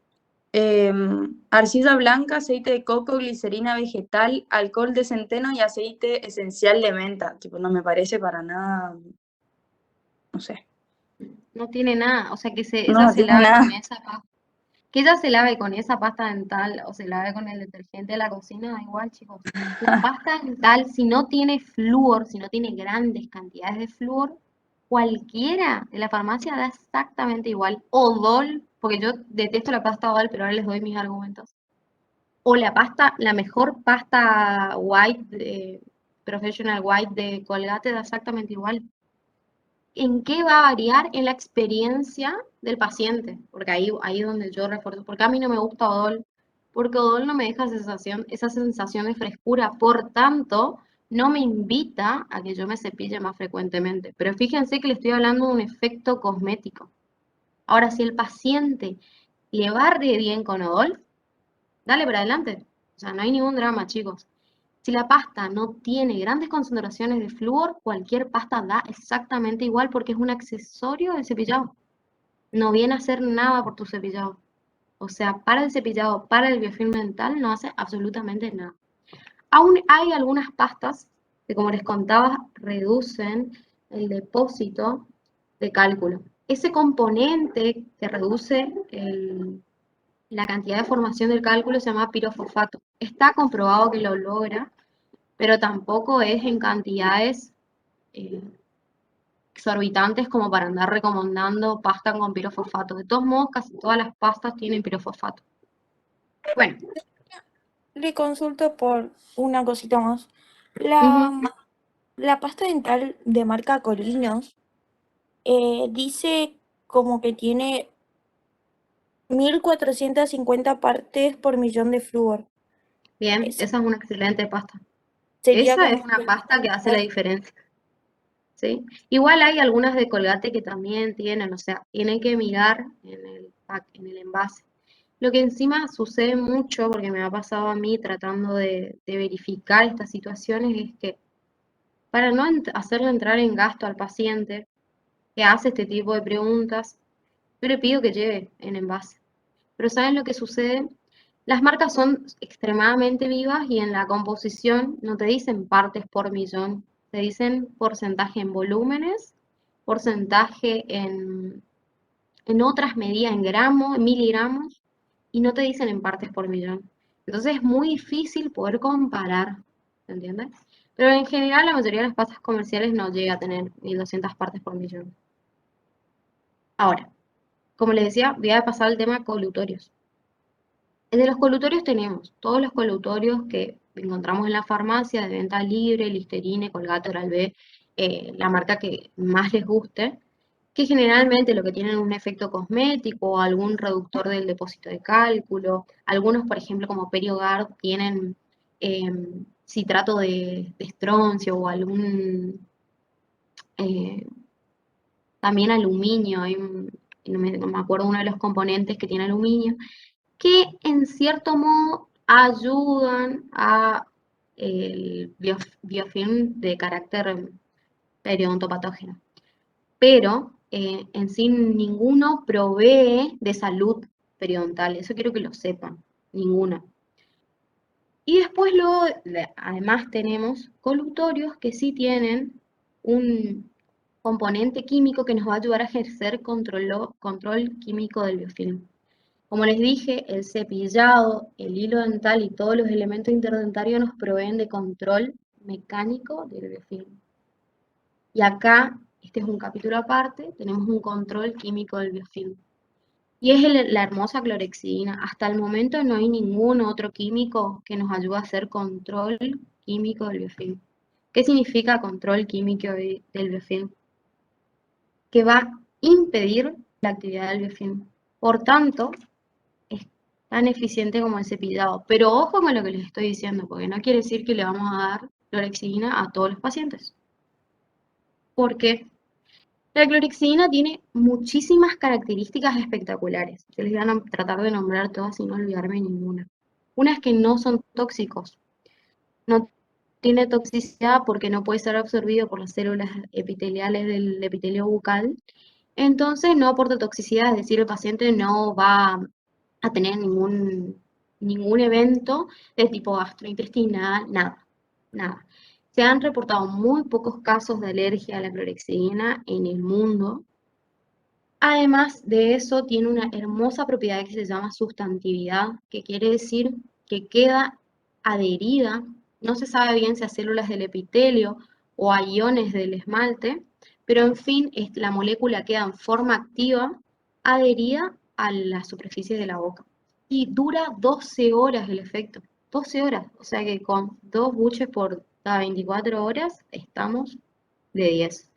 arcilla blanca, aceite de coco, glicerina vegetal, alcohol de centeno y aceite esencial de menta. Tipo, no me parece para nada, no sé. No tiene nada, o sea que ella No se tiene lave con nada. esa pasta. Que ella se lave con esa pasta dental o se lave con el detergente de la cocina, da igual, chicos. La pasta dental, si no tiene flúor, si no tiene grandes cantidades de flúor, cualquiera de la farmacia da exactamente igual. Odol, porque yo detesto la pasta Odol, pero ahora les doy mis argumentos. O la pasta, la mejor pasta white, Professional White de Colgate da exactamente igual. ¿En qué va a variar? En la experiencia del paciente, porque ahí es donde yo refuerzo, porque a mí no me gusta Odol, porque Odol no me deja esa sensación de frescura, por tanto, no me invita a que yo me cepille más frecuentemente. Pero fíjense que le estoy hablando de un efecto cosmético. Ahora, si el paciente le barre bien con Odol, dale para adelante. O sea, no hay ningún drama, chicos. Si la pasta no tiene grandes concentraciones de flúor, cualquier pasta da exactamente igual porque es un accesorio del cepillado. No viene a hacer nada por tu cepillado. O sea, para el cepillado, para el biofilm dental, no hace absolutamente nada. Aún hay algunas pastas que, como les contaba, reducen el depósito de cálculo. Ese componente que reduce la cantidad de formación del cálculo se llama pirofosfato. Está comprobado que lo logra, pero tampoco es en cantidades eh, exorbitantes como para andar recomendando pasta con pirofosfato. De todos modos, casi todas las pastas tienen pirofosfato. Bueno. Le consulto por una cosita más. Uh-huh. La pasta dental de marca Colinos dice como que tiene 1450 partes por millón de flúor. Bien, esa es una excelente pasta. Sería Esa es como una pasta que hace la diferencia. ¿Sí? Igual hay algunas de Colgate que también tienen, o sea, tienen que mirar en el pack, en el envase. Lo que encima sucede mucho, porque me ha pasado a mí tratando de verificar estas situaciones, es que para no hacerle entrar en gasto al paciente que hace este tipo de preguntas, yo le pido que lleve en envase. Pero ¿saben lo que sucede? Las marcas son extremadamente vivas y en la composición no te dicen partes por millón, te dicen porcentaje en volúmenes, porcentaje en otras medidas, en gramos, en miligramos, y no te dicen en partes por millón. Entonces es muy difícil poder comparar, ¿entiendes? Pero en general la mayoría de las pastas comerciales no llega a tener 1200 partes por millón. Ahora, como les decía, voy a pasar al tema colutorios. De los colutorios tenemos todos los colutorios que encontramos en la farmacia de venta libre, Listerine, Colgate, Oral-B, la marca que más les guste, que generalmente lo que tienen un efecto cosmético o algún reductor del depósito de cálculo. Algunos, por ejemplo, como Perioguard, tienen citrato de estroncio o algún también aluminio. No me acuerdo uno de los componentes que tiene aluminio, que en cierto modo ayudan a el biofilm de carácter periodontopatógeno. Pero en sí ninguno provee de salud periodontal, eso quiero que lo sepan, ninguno. Y después luego, además tenemos colutorios que sí tienen un componente químico que nos va a ayudar a ejercer control químico del biofilm. Como les dije, el cepillado, el hilo dental y todos los elementos interdentarios nos proveen de control mecánico del biofilm. Y acá, este es un capítulo aparte, tenemos un control químico del biofilm. Y es la hermosa clorexidina. Hasta el momento no hay ningún otro químico que nos ayude a hacer control químico del biofilm. ¿Qué significa control químico del biofilm? Que va a impedir la actividad del biofilm. Por tanto, es tan eficiente como el cepillado. Pero ojo con lo que les estoy diciendo, porque no quiere decir que le vamos a dar clorexidina a todos los pacientes. ¿Por qué? La clorexidina tiene muchísimas características espectaculares. Yo les voy a tratar de nombrar todas sin no olvidarme ninguna. Una es que no son tóxicos. No tiene toxicidad porque no puede ser absorbido por las células epiteliales del epitelio bucal. Entonces no aporta toxicidad, es decir, el paciente no va a tener ningún evento de tipo gastrointestinal, nada. Se han reportado muy pocos casos de alergia a la clorexidina en el mundo. Además de eso, tiene una hermosa propiedad que se llama sustantividad, que quiere decir que queda adherida, no se sabe bien si a células del epitelio o a iones del esmalte, pero en fin, la molécula queda en forma activa, adherida a la superficie de la boca. Y dura 12 horas el efecto, 12 horas, o sea que con 2 buches por cada 24 horas estamos de 10.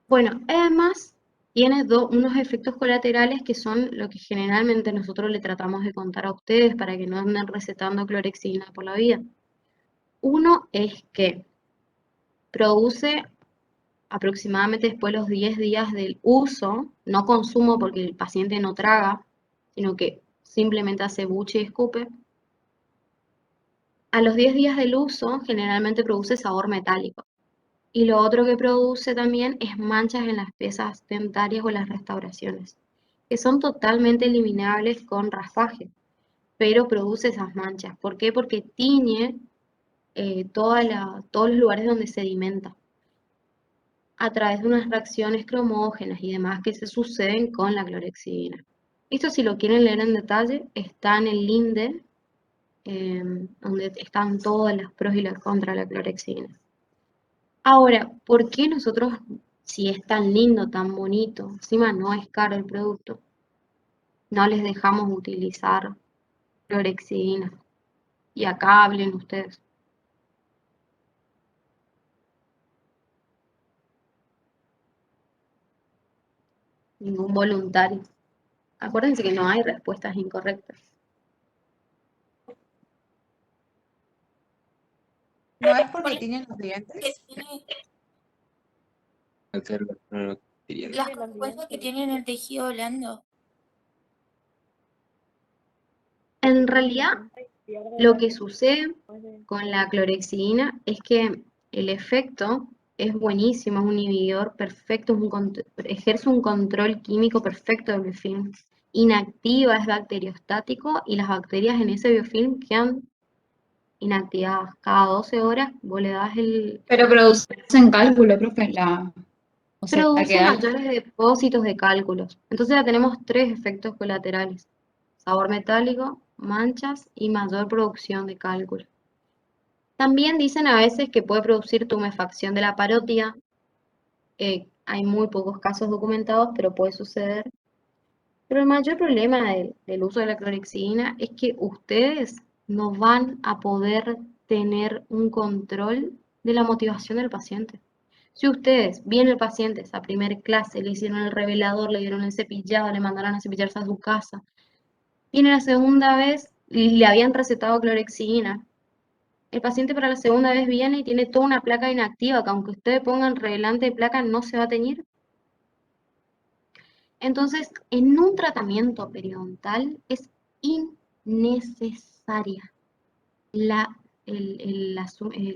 Bueno, además tiene unos efectos colaterales que son lo que generalmente nosotros le tratamos de contar a ustedes para que no anden recetando clorexidina por la vida. Uno es que produce aproximadamente después de los 10 días del uso, no consumo porque el paciente no traga, sino que simplemente hace buche y escupe. A los 10 días del uso generalmente produce sabor metálico. Y lo otro que produce también es manchas en las piezas dentarias o las restauraciones, que son totalmente eliminables con raspaje, pero produce esas manchas. ¿Por qué? Porque tiñe todos los lugares donde sedimenta, a través de unas reacciones cromógenas y demás que se suceden con la clorexidina. Esto, si lo quieren leer en detalle, está en el Linde, donde están todas las pros y las contras de la clorexidina. Ahora, ¿por qué nosotros, si es tan lindo, tan bonito, encima no es caro el producto, no les dejamos utilizar clorexidina? Y acá hablen ustedes. Ningún voluntario. Acuérdense que no hay respuestas incorrectas. ¿No es porque tienen los dientes? Las consecuencias que tienen el tejido blando. En realidad, lo que sucede con la clorexidina es que el efecto es buenísimo, es un inhibidor perfecto, ejerce un control químico perfecto del biofilm. Inactiva, es bacteriostático y las bacterias en ese biofilm quedan inactivadas. Cada 12 horas vos le das el... Pero producen cálculo, profe, o sea, Produce que mayores depósitos de cálculos. Entonces ya tenemos 3 efectos colaterales: sabor metálico, manchas y mayor producción de cálculo. También dicen a veces que puede producir tumefacción de la parótida, Hay muy pocos casos documentados, pero puede suceder. Pero el mayor problema del uso de la clorexidina es que ustedes no van a poder tener un control de la motivación del paciente. Si ustedes, viene el paciente, esa primera clase, le hicieron el revelador, le dieron el cepillado, le mandaron a cepillarse a su casa, viene la segunda vez y le habían recetado clorexidina, el paciente para la segunda vez viene y tiene toda una placa inactiva, que aunque ustedes pongan revelante de placa no se va a teñir. Entonces, en un tratamiento periodontal es innecesaria el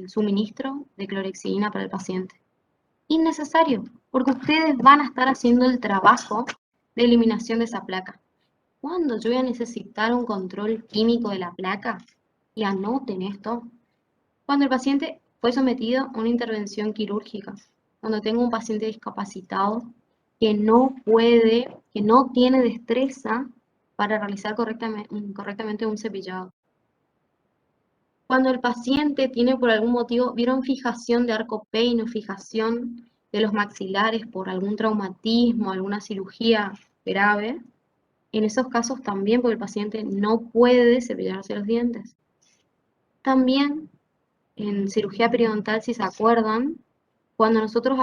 suministro de clorexidina para el paciente. Innecesario, porque ustedes van a estar haciendo el trabajo de eliminación de esa placa. ¿Cuándo yo voy a necesitar un control químico de la placa? Y anoten esto. Cuando el paciente fue sometido a una intervención quirúrgica, cuando tengo un paciente discapacitado que no puede, que no tiene destreza para realizar correctamente un cepillado. Cuando el paciente tiene por algún motivo, ¿vieron fijación de arco peine o fijación de los maxilares por algún traumatismo, alguna cirugía grave? En esos casos también, porque el paciente no puede cepillarse los dientes. También en cirugía periodontal, si se acuerdan, cuando nosotros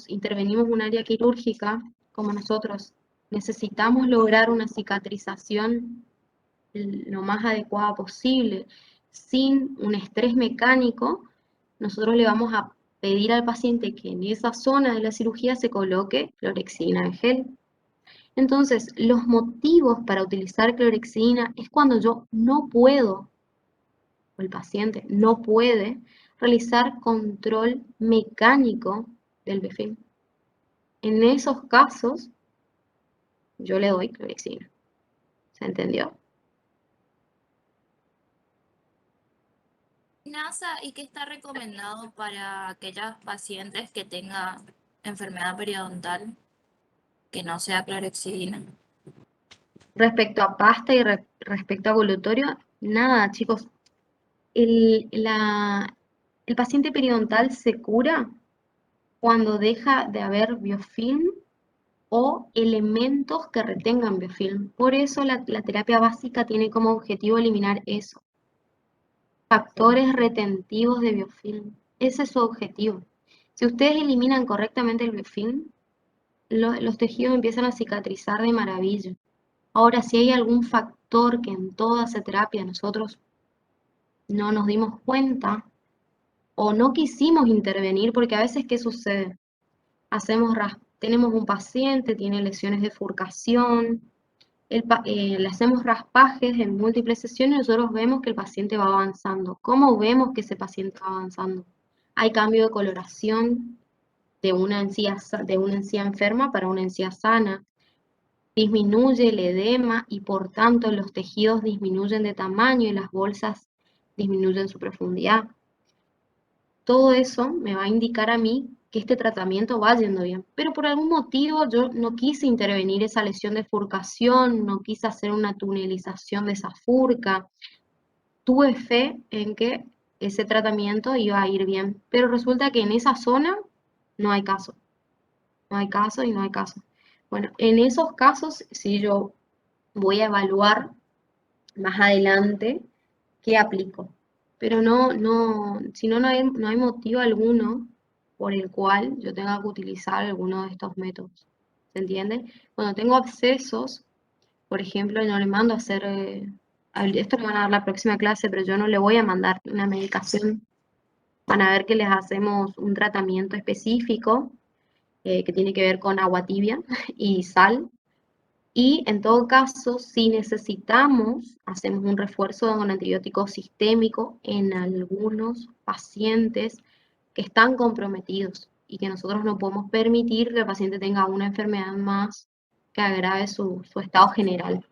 intervenimos un área quirúrgica, como nosotros necesitamos lograr una cicatrización lo más adecuada posible, sin un estrés mecánico, nosotros le vamos a pedir al paciente que en esa zona de la cirugía se coloque clorexidina en gel. Entonces, los motivos para utilizar clorexidina es cuando yo no puedo, o el paciente no puede, realizar control mecánico del biofilm. En esos casos, yo le doy clorexidina. ¿Se entendió? NASA, ¿y qué está recomendado para aquellos pacientes que tengan enfermedad periodontal que no sea clorexidina? Respecto a pasta y respecto a colutorio, nada, chicos. El paciente periodontal se cura cuando deja de haber biofilm o elementos que retengan biofilm. Por eso la terapia básica tiene como objetivo eliminar eso. Factores retentivos de biofilm. Ese es su objetivo. Si ustedes eliminan correctamente el biofilm, los tejidos empiezan a cicatrizar de maravilla. Ahora, si hay algún factor que en toda esa terapia nosotros no nos dimos cuenta o no quisimos intervenir, porque a veces, ¿qué sucede? Tenemos un paciente, tiene lesiones de furcación, le hacemos raspajes en múltiples sesiones y nosotros vemos que el paciente va avanzando. ¿Cómo vemos que ese paciente va avanzando? Hay cambio de coloración de una encía enferma para una encía sana. Disminuye el edema y por tanto los tejidos disminuyen de tamaño y las bolsas disminuyen su profundidad. Todo eso me va a indicar a mí que este tratamiento va yendo bien. Pero por algún motivo yo no quise intervenir esa lesión de furcación, no quise hacer una tunelización de esa furca. Tuve fe en que ese tratamiento iba a ir bien, pero resulta que en esa zona no hay caso. No hay caso y no hay caso. Bueno, en esos casos, sí yo voy a evaluar más adelante qué aplico. Pero si no, no hay motivo alguno por el cual yo tenga que utilizar alguno de estos métodos. ¿Se entiende? Cuando tengo abscesos, por ejemplo, no le mando a hacer, esto lo van a dar la próxima clase, pero yo no le voy a mandar una medicación. Van a ver que les hacemos un tratamiento específico que tiene que ver con agua tibia y sal. Y en todo caso, si necesitamos, hacemos un refuerzo con antibiótico sistémico en algunos pacientes que están comprometidos y que nosotros no podemos permitir que el paciente tenga una enfermedad más que agrave su estado general.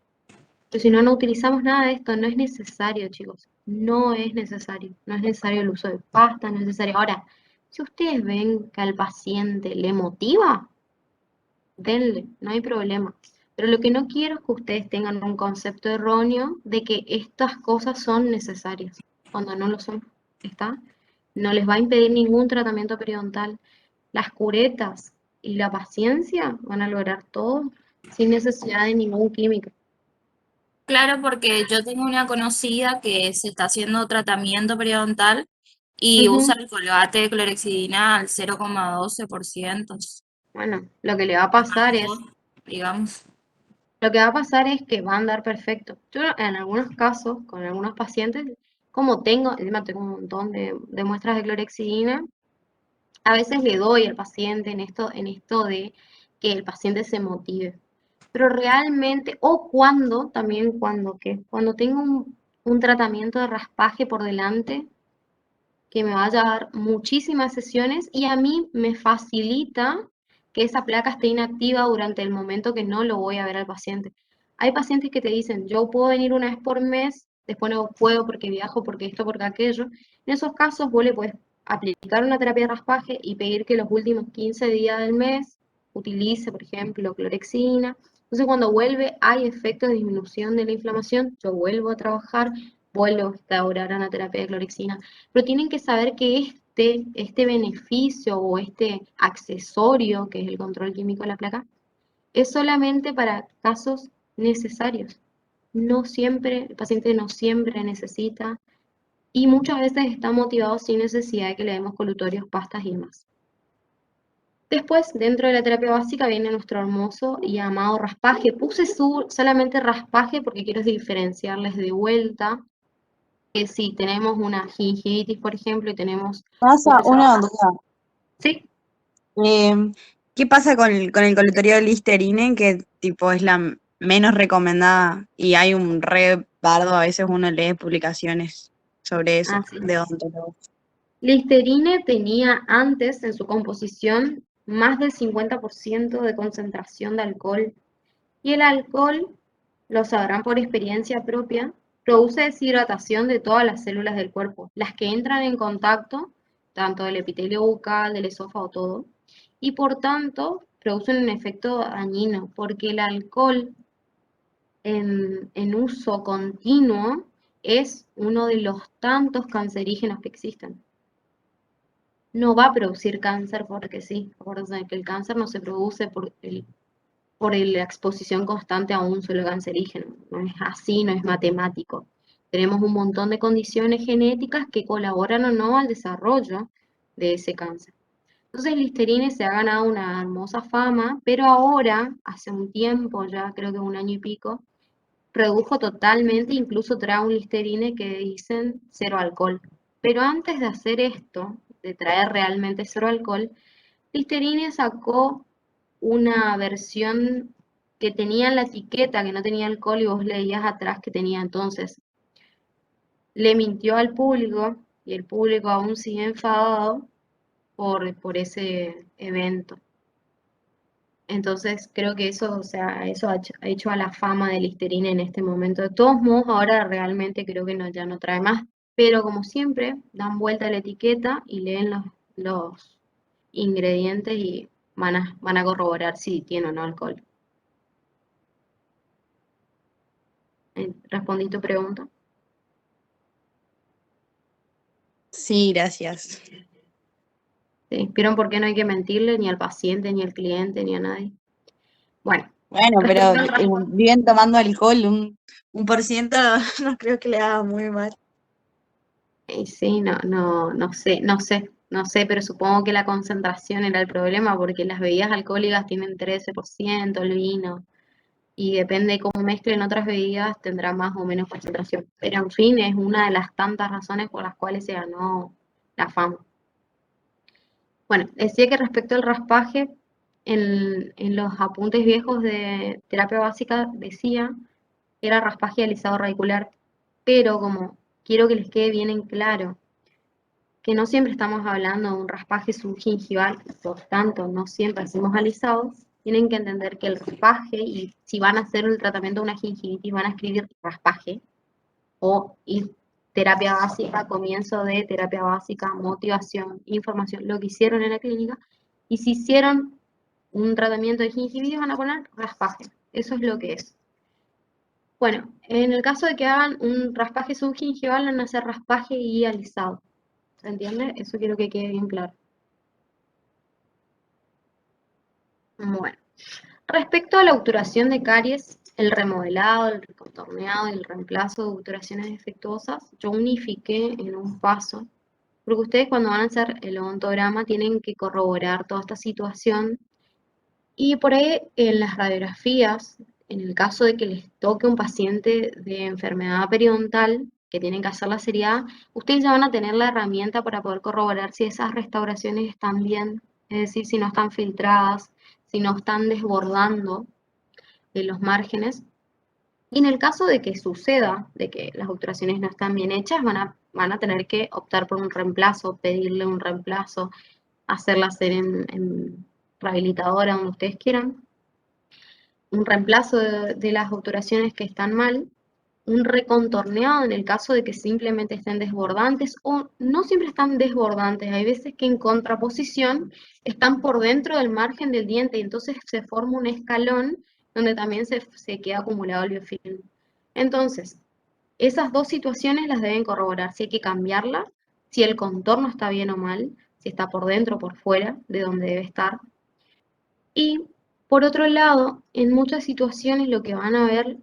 Pero si no, no utilizamos nada de esto, no es necesario, chicos. No es necesario. No es necesario el uso de pasta, no es necesario. Ahora, si ustedes ven que al paciente le motiva, denle, no hay problema. Pero lo que no quiero es que ustedes tengan un concepto erróneo de que estas cosas son necesarias, cuando no lo son, ¿está? No les va a impedir ningún tratamiento periodontal. Las curetas y la paciencia, van a lograr todo sin necesidad de ningún químico. Claro, porque yo tengo una conocida que se está haciendo tratamiento periodontal y usa el Colgate de clorexidina al 0,12%. Bueno, lo que le va a pasar es, Digamos. lo que va a pasar es que va a andar perfecto. Yo en algunos casos, con algunos pacientes, como encima tengo un montón de muestras de clorexidina, a veces le doy al paciente en esto de que el paciente se motive. Pero realmente, o cuando tengo un tratamiento de raspaje por delante, que me va a llevar muchísimas sesiones y a mí me facilita que esa placa esté inactiva durante el momento que no lo voy a ver al paciente. Hay pacientes que te dicen, yo puedo venir una vez por mes, después no puedo porque viajo, porque esto, porque aquello. En esos casos vos le puedes aplicar una terapia de raspaje y pedir que los últimos 15 días del mes utilice, por ejemplo, clorexina. Entonces cuando vuelve hay efectos de disminución de la inflamación, yo vuelvo a trabajar, vuelvo a instaurar una terapia de clorexina, pero tienen que saber que este beneficio o este accesorio, que es el control químico de la placa, es solamente para casos necesarios. No siempre, el paciente no siempre necesita y muchas veces está motivado sin necesidad de que le demos colutorios, pastas y demás. Después, dentro de la terapia básica, viene nuestro hermoso y amado raspaje. Puse solamente raspaje porque quiero diferenciarles de vuelta que si tenemos una gingivitis, por ejemplo, y tenemos Pasa un una duda. Sí. ¿Qué pasa con el colutorio de Listerine, que tipo es la menos recomendada? Y hay un re bardo, a veces uno lee publicaciones sobre eso, Sí. de odontólogos. Listerine tenía antes en su composición más del 50% de concentración de alcohol. Y el alcohol, lo sabrán por experiencia propia, produce deshidratación de todas las células del cuerpo, las que entran en contacto, tanto del epitelio bucal, del esófago, todo, y por tanto producen un efecto dañino, porque el alcohol en uso continuo es uno de los tantos cancerígenos que existen. No va a producir cáncer porque sí. Acuérdense que el cáncer no se produce por la exposición constante a un solo cancerígeno. No es así, no es matemático. Tenemos un montón de condiciones genéticas que colaboran o no al desarrollo de ese cáncer. Entonces el Listerine se ha ganado una hermosa fama, pero ahora, hace un tiempo ya, creo que un año y pico, redujo totalmente, incluso trae un Listerine que dicen cero alcohol. Pero antes de hacer esto, de traer realmente cero alcohol, Listerine sacó una versión que tenía en la etiqueta que no tenía alcohol y vos leías atrás que tenía. Entonces, le mintió al público y el público aún sigue enfadado por ese evento. Entonces creo que eso, o sea, eso ha hecho a la fama de Listerine en este momento. De todos modos, ahora realmente creo que ya no trae más. Pero como siempre, dan vuelta a la etiqueta y leen los ingredientes y van a corroborar si tiene o no alcohol. ¿Respondí tu pregunta? Sí, gracias. ¿Sí? ¿Vieron por qué no hay que mentirle ni al paciente, ni al cliente, ni a nadie? Bueno, Bueno, pero respecto al raspaje. viven tomando alcohol, un por ciento no creo que le haga muy mal. Sí, no sé, pero supongo que la concentración era el problema porque las bebidas alcohólicas tienen 13%, el vino, y depende de cómo mezclen otras bebidas, tendrá más o menos concentración. Pero en fin, es una de las tantas razones por las cuales se ganó la fama. Bueno, decía que respecto al raspaje, en los apuntes viejos de terapia básica decía que era raspaje alisado radicular, pero como quiero que les quede bien en claro, que no siempre estamos hablando de un raspaje subgingival, por tanto, no siempre hacemos alisados, tienen que entender que el raspaje, y si van a hacer el tratamiento de una gingivitis, van a escribir raspaje, o terapia básica, comienzo de terapia básica, motivación, información, lo que hicieron en la clínica, y si hicieron un tratamiento de gingivitis, van a poner raspaje. Eso es lo que es. Bueno, en el caso de que hagan un raspaje subgingival, van a hacer raspaje y alisado. ¿Se entiende? Eso quiero que quede bien claro. Bueno, respecto a la obturación de caries, el remodelado, el recontorneado y el reemplazo de obturaciones defectuosas, yo unifiqué en un paso, porque ustedes cuando van a hacer el odontograma tienen que corroborar toda esta situación y por ahí en las radiografías, en el caso de que les toque un paciente de enfermedad periodontal, que tienen que hacer la seriedad, ustedes ya van a tener la herramienta para poder corroborar si esas restauraciones están bien, es decir, si no están filtradas, si no están desbordando de los márgenes. Y en el caso de que suceda, de que las obturaciones no están bien hechas, van a tener que optar por un reemplazo, pedirle un reemplazo, hacerla hacer en rehabilitadora, donde ustedes quieran, un reemplazo de las obturaciones que están mal, un recontorneado en el caso de que simplemente estén desbordantes o no siempre están desbordantes, hay veces que en contraposición están por dentro del margen del diente y entonces se forma un escalón donde también se queda acumulado el biofilm. Entonces, esas dos situaciones las deben corroborar, si hay que cambiarla, si el contorno está bien o mal, si está por dentro o por fuera de donde debe estar. Y por otro lado, en muchas situaciones lo que van a ver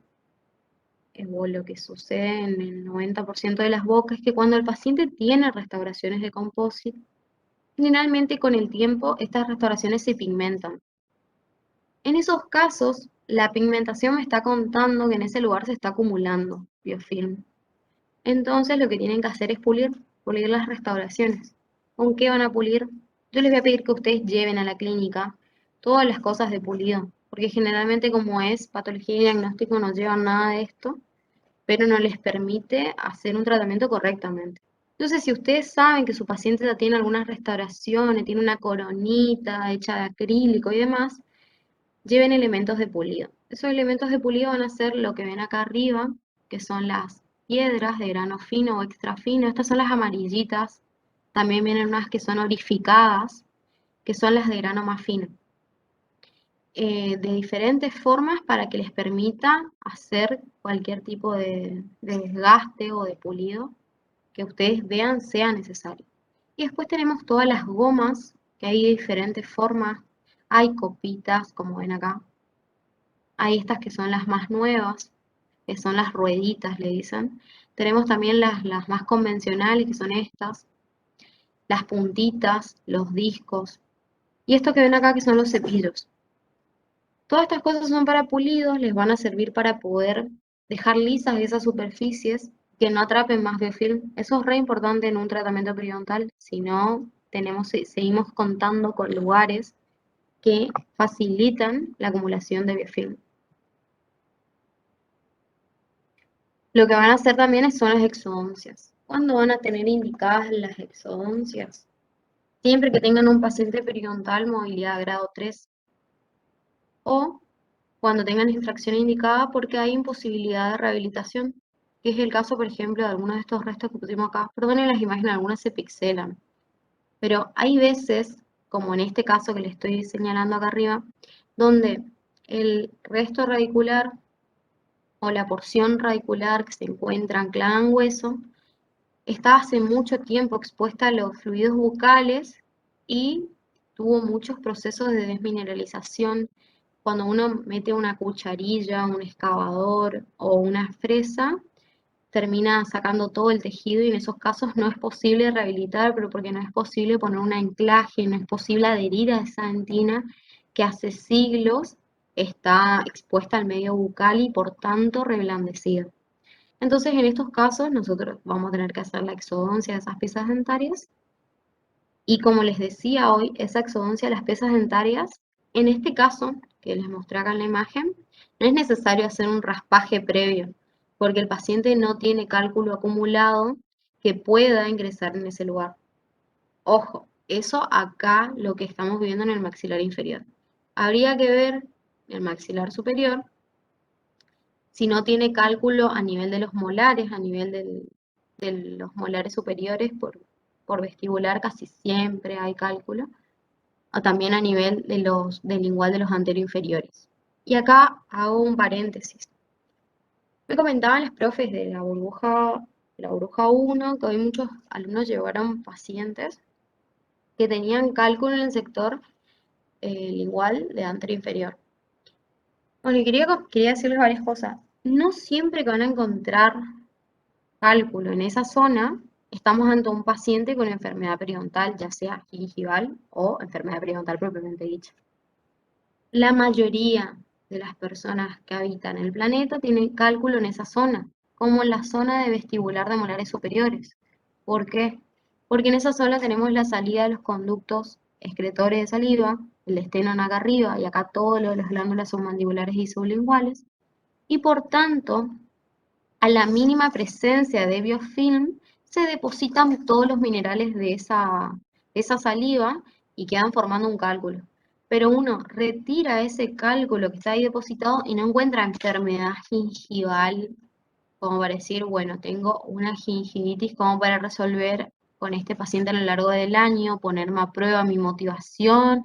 o lo que sucede en el 90% de las bocas es que cuando el paciente tiene restauraciones de composite, generalmente con el tiempo estas restauraciones se pigmentan. En esos casos, la pigmentación me está contando que en ese lugar se está acumulando biofilm. Entonces lo que tienen que hacer es pulir las restauraciones. ¿Con qué van a pulir? Yo les voy a pedir que ustedes lleven a la clínica todas las cosas de pulido, porque generalmente como es patología y diagnóstico no llevan nada de esto, pero no les permite hacer un tratamiento correctamente. Entonces, si ustedes saben que su paciente ya tiene algunas restauraciones, tiene una coronita hecha de acrílico y demás, lleven elementos de pulido. Esos elementos de pulido van a ser lo que ven acá arriba, que son las piedras de grano fino o extra fino. Estas son las amarillitas. También vienen unas que son orificadas, que son las de grano más fino. De diferentes formas para que les permita hacer cualquier tipo de desgaste o de pulido que ustedes vean sea necesario. Y después tenemos todas las gomas, que hay de diferentes formas. Hay copitas, como ven acá. Hay estas que son las más nuevas, que son las rueditas, le dicen. Tenemos también las más convencionales, que son estas. Las puntitas, los discos. Y esto que ven acá, que son los cepillos. Todas estas cosas son para pulidos, les van a servir para poder dejar lisas esas superficies que no atrapen más biofilm. Eso es re importante en un tratamiento periodontal, si no seguimos contando con lugares que facilitan la acumulación de biofilm. Lo que van a hacer también son las exodoncias. ¿Cuándo van a tener indicadas las exodoncias? Siempre que tengan un paciente periodontal movilidad grado 3 o cuando tengan extracción indicada porque hay imposibilidad de rehabilitación, que es el caso, por ejemplo, de algunos de estos restos que pusimos acá. Perdonen las imágenes, algunas se pixelan, pero hay veces, como en este caso que les estoy señalando acá arriba, donde el resto radicular o la porción radicular que se encuentra anclada en hueso está hace mucho tiempo expuesta a los fluidos bucales y tuvo muchos procesos de desmineralización. Cuando uno mete una cucharilla, un excavador o una fresa, termina sacando todo el tejido y en esos casos no es posible rehabilitar, pero porque no es posible poner un anclaje, no es posible adherir a esa dentina que hace siglos está expuesta al medio bucal y por tanto reblandecida. Entonces en estos casos nosotros vamos a tener que hacer la exodoncia de esas piezas dentarias y como les decía hoy, esa exodoncia de las piezas dentarias, en este caso que les mostré acá en la imagen, no es necesario hacer un raspaje previo, porque el paciente no tiene cálculo acumulado que pueda ingresar en ese lugar. Ojo, eso acá lo que estamos viendo en el maxilar inferior. Habría que ver el maxilar superior, si no tiene cálculo a nivel de los molares, a nivel de los molares superiores, por vestibular casi siempre hay cálculo, o también a nivel del lingual de los anteroinferiores. Y acá hago un paréntesis. Me comentaban los profes de la burbuja 1 que hoy muchos alumnos llevaron pacientes que tenían cálculo en el sector lingual de anterior inferior. Bueno, y quería decirles varias cosas. No siempre que van a encontrar cálculo en esa zona, estamos ante un paciente con enfermedad periodontal, ya sea gingival o enfermedad periodontal propiamente dicha. La mayoría de las personas que habitan el planeta tienen cálculo en esa zona, como en la zona de vestibular de molares superiores. ¿Por qué? Porque en esa zona tenemos la salida de los conductos excretores de saliva, el esternón acá arriba y acá todos las glándulas submandibulares y sublinguales, y por tanto, a la mínima presencia de biofilm, se depositan todos los minerales de esa saliva y quedan formando un cálculo. Pero uno retira ese cálculo que está ahí depositado y no encuentra enfermedad gingival, como para decir, bueno, tengo una gingivitis como para resolver con este paciente a lo largo del año, ponerme a prueba mi motivación,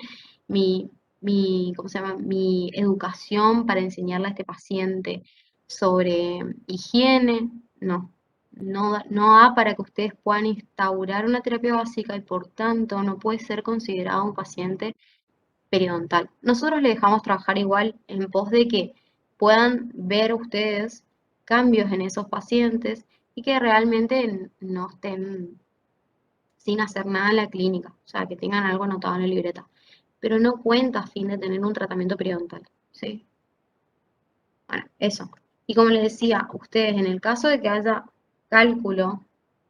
¿cómo se llama? Mi educación para enseñarle a este paciente sobre higiene. No da para que ustedes puedan instaurar una terapia básica y por tanto no puede ser considerado un paciente periodontal. Nosotros le dejamos trabajar igual en pos de que puedan ver ustedes cambios en esos pacientes y que realmente no estén sin hacer nada en la clínica, o sea, que tengan algo anotado en la libreta. Pero no cuenta a fin de tener un tratamiento periodontal, ¿sí? Bueno, eso. Y como les decía, ustedes en el caso de que haya cálculo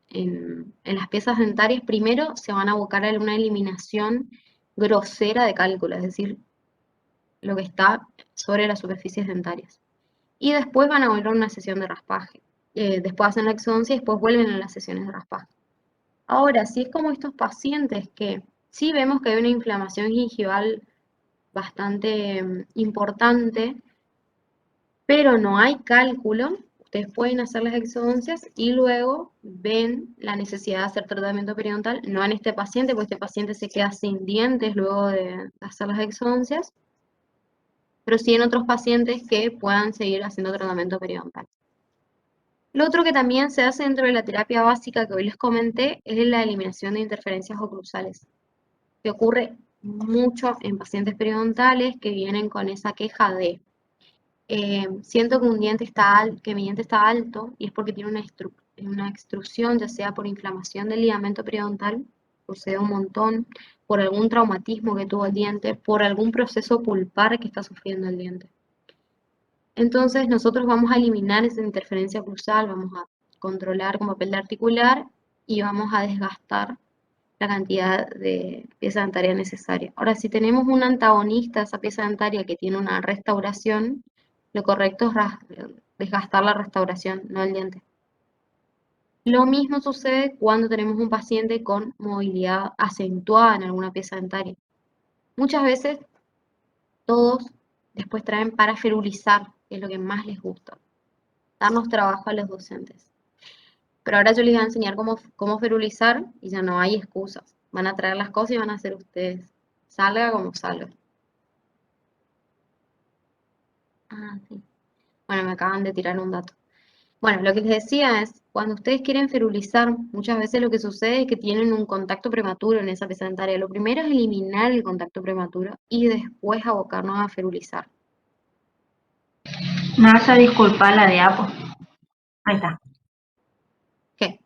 en las piezas dentarias, primero se van a abocar a una eliminación grosera de cálculo, es decir, lo que está sobre las superficies dentarias. Y después van a volver a una sesión de raspaje. Después hacen la exodoncia y después vuelven a las sesiones de raspaje. Ahora, si es como estos pacientes que sí vemos que hay una inflamación gingival bastante importante, pero no hay cálculo, ustedes pueden hacer las exodoncias y luego ven la necesidad de hacer tratamiento periodontal, no en este paciente, porque este paciente se queda sin dientes luego de hacer las exodoncias, pero sí en otros pacientes que puedan seguir haciendo tratamiento periodontal. Lo otro que también se hace dentro de la terapia básica que hoy les comenté es la eliminación de interferencias oclusales, que ocurre mucho en pacientes periodontales que vienen con esa queja de siento que mi diente está alto y es porque tiene una extrusión, ya sea por inflamación del ligamento periodontal, sucede un montón, por algún traumatismo que tuvo el diente, por algún proceso pulpar que está sufriendo el diente. Entonces nosotros vamos a eliminar esa interferencia oclusal, vamos a controlar con papel de articular y vamos a desgastar la cantidad de pieza dentaria necesaria. Ahora, si tenemos un antagonista a esa pieza dentaria que tiene una restauración, lo correcto es desgastar la restauración, no el diente. Lo mismo sucede cuando tenemos un paciente con movilidad acentuada en alguna pieza dentaria. Muchas veces todos después traen para ferulizar, que es lo que más les gusta, darnos trabajo a los docentes. Pero ahora yo les voy a enseñar cómo ferulizar y ya no hay excusas. Van a traer las cosas y van a hacer ustedes. Salga como salga. Ah, sí. Bueno, me acaban de tirar un dato. Bueno, lo que les decía es, cuando ustedes quieren ferulizar, muchas veces lo que sucede es que tienen un contacto prematuro en esa pieza dentaria. Lo primero es eliminar el contacto prematuro y después abocarnos a ferulizar. Me vas a disculpar la de Apo. Ahí está. ¿Qué?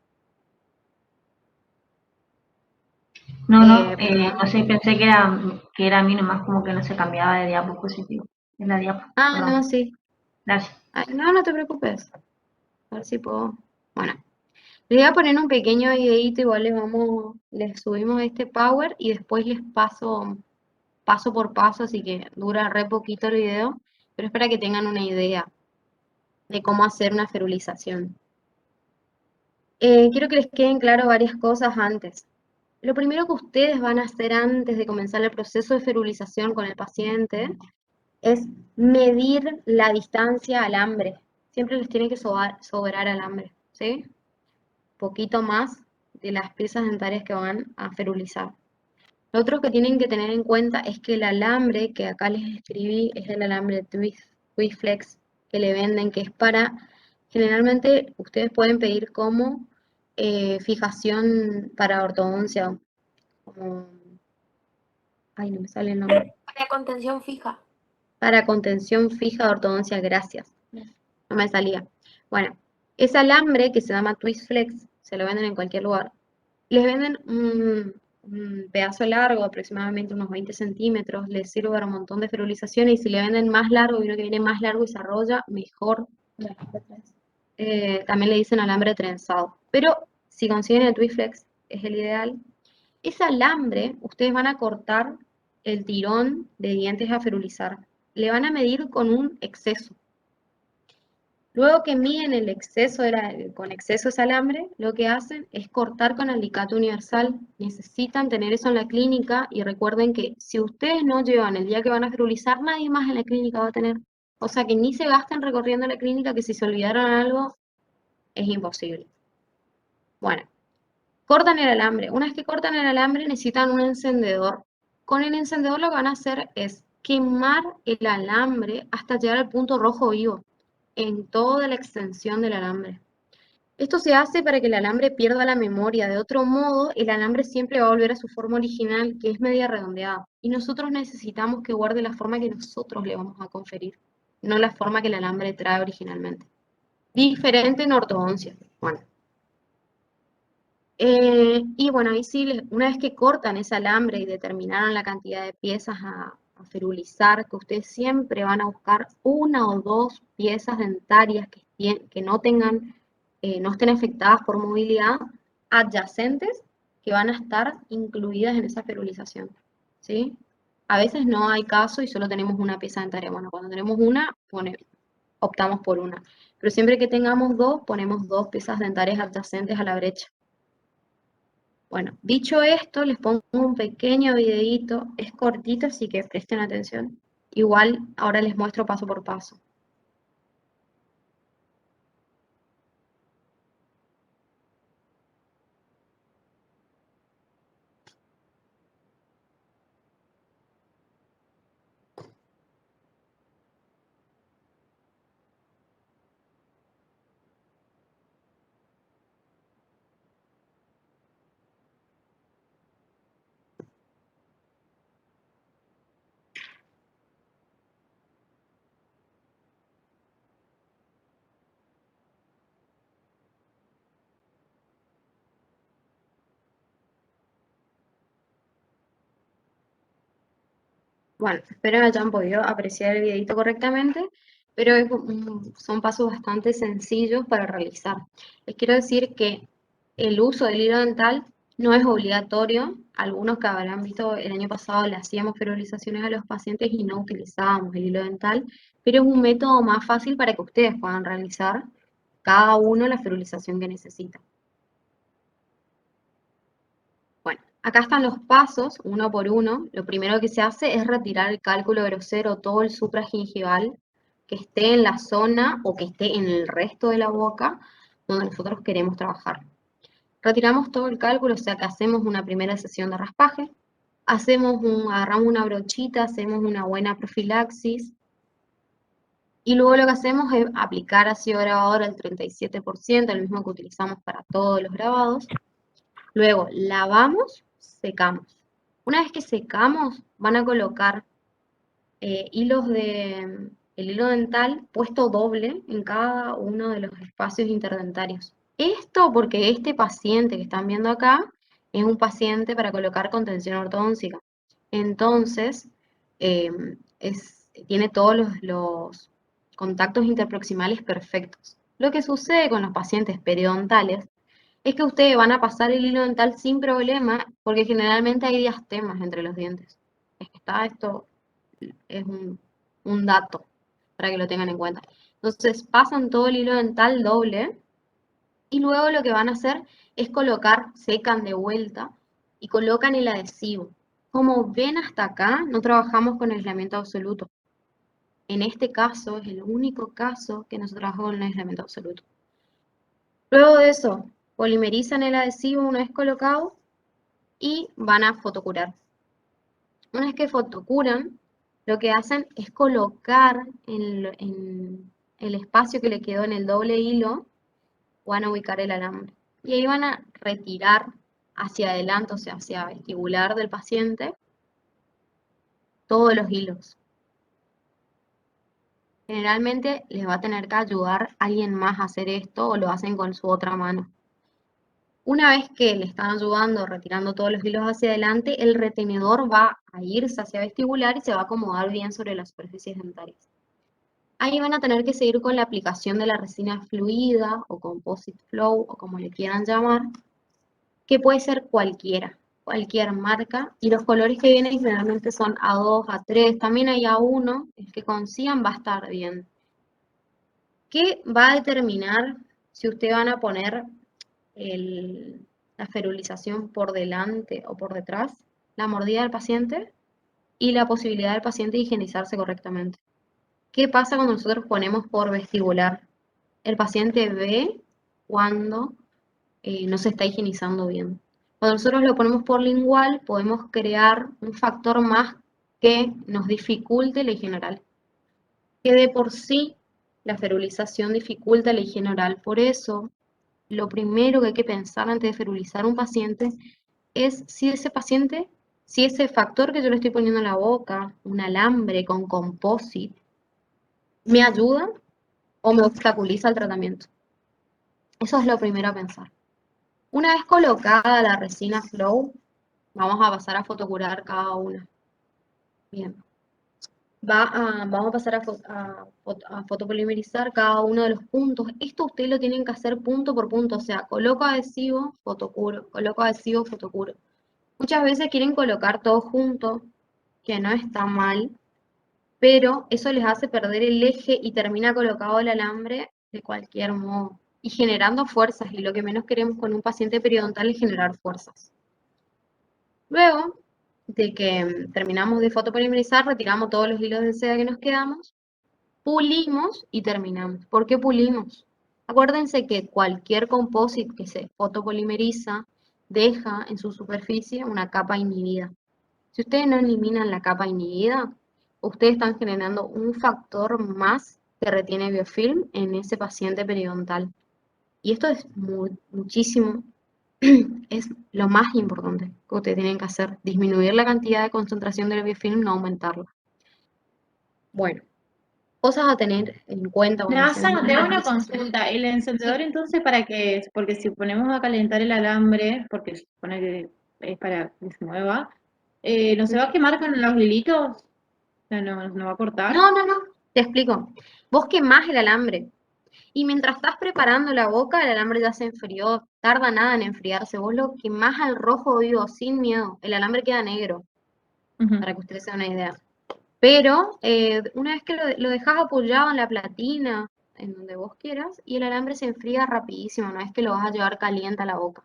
No, Perdón. no sé, pensé que era a mí nomás, como que no se cambiaba de diapositivo. Es la diapo. Ah, Perdón. no, sí. Gracias. Ay, no te preocupes. A ver si puedo. Bueno, les voy a poner un pequeño videito, igual les subimos este power y después les paso paso por paso, así que dura re poquito el video, pero es para que tengan una idea de cómo hacer una ferulización. Quiero que les queden claras varias cosas antes. Lo primero que ustedes van a hacer antes de comenzar el proceso de ferulización con el paciente es medir la distancia al hambre. Siempre les tiene que sobrar alambre, ¿sí? Poquito más de las piezas dentarias que van a ferulizar. Lo otro que tienen que tener en cuenta es que el alambre que acá les escribí es el alambre Twistflex que le venden, que es generalmente ustedes pueden pedir como fijación para ortodoncia, como, ay, no me sale el nombre, Para contención fija. Para contención fija de ortodoncia, gracias. No me salía. Bueno, ese alambre que se llama Twist Flex, se lo venden en cualquier lugar. Les venden un pedazo largo, aproximadamente unos 20 centímetros, les sirve para un montón de ferulizaciones, y si le venden más largo, y uno que viene más largo y se arrolla, mejor. También le dicen alambre trenzado. Pero si consiguen el Twist Flex, es el ideal. Ese alambre, ustedes van a cortar el tirón de dientes a ferulizar. Le van a medir con un exceso. Luego que miden el exceso con exceso ese alambre, lo que hacen es cortar con alicate universal. Necesitan tener eso en la clínica, y recuerden que si ustedes no llevan el día que van a ferulizar, nadie más en la clínica va a tener. O sea que ni se gasten recorriendo la clínica, que si se olvidaron algo, es imposible. Bueno, cortan el alambre. Una vez que cortan el alambre, necesitan un encendedor. Con el encendedor lo que van a hacer es quemar el alambre hasta llegar al punto rojo vivo en toda la extensión del alambre. Esto se hace para que el alambre pierda la memoria. De otro modo, el alambre siempre va a volver a su forma original, que es media redondeada. Y nosotros necesitamos que guarde la forma que nosotros le vamos a conferir, no la forma que el alambre trae originalmente. Diferente en ortodoncia. Bueno. Y bueno, ahí sí, una vez que cortan ese alambre y determinaron la cantidad de piezas a ferulizar, que ustedes siempre van a buscar una o dos piezas dentarias que no tengan, no estén afectadas por movilidad, adyacentes, que van a estar incluidas en esa ferulización, ¿sí? A veces no hay caso y solo tenemos una pieza dentaria. Bueno, cuando tenemos una, optamos por una. Pero siempre que tengamos dos, ponemos dos piezas dentarias adyacentes a la brecha. Bueno, dicho esto, les pongo un pequeño videíto, es cortito, así que presten atención. Igual, ahora les muestro paso por paso. Bueno, espero que hayan podido apreciar el videito correctamente, pero son pasos bastante sencillos para realizar. Les quiero decir que el uso del hilo dental no es obligatorio. Algunos que habrán visto el año pasado le hacíamos ferulizaciones a los pacientes y no utilizábamos el hilo dental, pero es un método más fácil para que ustedes puedan realizar cada uno la ferulización que necesitan. Bueno, acá están los pasos, uno por uno. Lo primero que se hace es retirar el cálculo grosero, todo el supragingival que esté en la zona o que esté en el resto de la boca donde nosotros queremos trabajar. Retiramos todo el cálculo, o sea que hacemos una primera sesión de raspaje, agarramos una brochita, hacemos una buena profilaxis, y luego lo que hacemos es aplicar ácido grabador al 37%, el mismo que utilizamos para todos los grabados. Luego lavamos, secamos. Una vez que secamos, van a colocar el hilo dental puesto doble en cada uno de los espacios interdentarios. Esto porque este paciente que están viendo acá es un paciente para colocar contención ortodóntica. Entonces, tiene todos los contactos interproximales perfectos. Lo que sucede con los pacientes periodontales es que ustedes van a pasar el hilo dental sin problema, porque generalmente hay diastemas entre los dientes. Esto es un dato para que lo tengan en cuenta. Entonces pasan todo el hilo dental doble, y luego lo que van a hacer es secan de vuelta y colocan el adhesivo. Como ven hasta acá, no trabajamos con aislamiento absoluto. En este caso es el único caso que nosotros trabajamos con aislamiento absoluto. Luego de eso, polimerizan el adhesivo una vez colocado y van a fotocurar. Una vez que fotocuran, lo que hacen es colocar en el espacio que le quedó en el doble hilo, van a ubicar el alambre. Y ahí van a retirar hacia adelante, o sea, hacia vestibular del paciente, todos los hilos. Generalmente les va a tener que ayudar alguien más a hacer esto o lo hacen con su otra mano. Una vez que le están ayudando, retirando todos los hilos hacia adelante, el retenedor va a irse hacia vestibular y se va a acomodar bien sobre las superficies dentarias. Ahí van a tener que seguir con la aplicación de la resina fluida o composite flow o como le quieran llamar, que puede ser cualquier marca, y los colores que vienen generalmente son A2, A3, también hay A1, el que consigan va a estar bien. ¿Qué va a determinar si ustedes van a poner la ferulización por delante o por detrás? La mordida del paciente y la posibilidad del paciente de higienizarse correctamente. ¿Qué pasa cuando nosotros ponemos por vestibular? El paciente ve cuando no se está higienizando bien. Cuando nosotros lo ponemos por lingual, podemos crear un factor más que nos dificulte la higiene oral. Que de por sí la ferulización dificulta la higiene oral. Por eso, lo primero que hay que pensar antes de ferulizar un paciente es si ese factor que yo le estoy poniendo en la boca, un alambre con composite, me ayuda o me obstaculiza el tratamiento. Eso es lo primero a pensar. Una vez colocada la resina flow, vamos a pasar a fotocurar cada una. Bien. Vamos a pasar a fotopolimerizar cada uno de los puntos. Esto ustedes lo tienen que hacer punto por punto, o sea, coloco adhesivo, fotocuro, coloco adhesivo, fotocuro. Muchas veces quieren colocar todo junto, que no está mal, pero eso les hace perder el eje y termina colocado el alambre de cualquier modo y generando fuerzas, y lo que menos queremos con un paciente periodontal es generar fuerzas. Luego de que terminamos de fotopolimerizar, retiramos todos los hilos de seda que nos quedamos, pulimos y terminamos. ¿Por qué pulimos? Acuérdense que cualquier composite que se fotopolimeriza deja en su superficie una capa inhibida. Si ustedes no eliminan la capa inhibida, ustedes están generando un factor más que retiene biofilm en ese paciente periodontal. Y esto es muchísimo, es lo más importante que ustedes tienen que hacer, disminuir la cantidad de concentración del biofilm, no aumentarla. Bueno, cosas a tener en cuenta cuando hacemos Nasa, una te hago una fertilización. consulta. ¿El encendedor entonces para qué es? Porque si ponemos a calentar el alambre, porque se supone que es para que se mueva, ¿no se va a quemar con los hilitos? O sea, ¿no va a cortar? No, te explico. Vos quemás el alambre y mientras estás preparando la boca, el alambre ya se enfrió, tarda nada en enfriarse. Vos lo quemás al rojo vivo, sin miedo. El alambre queda negro, para que ustedes se den una idea. Pero una vez que lo dejas apoyado en la platina, en donde vos quieras, y el alambre se enfría rapidísimo, no es que lo vas a llevar caliente a la boca.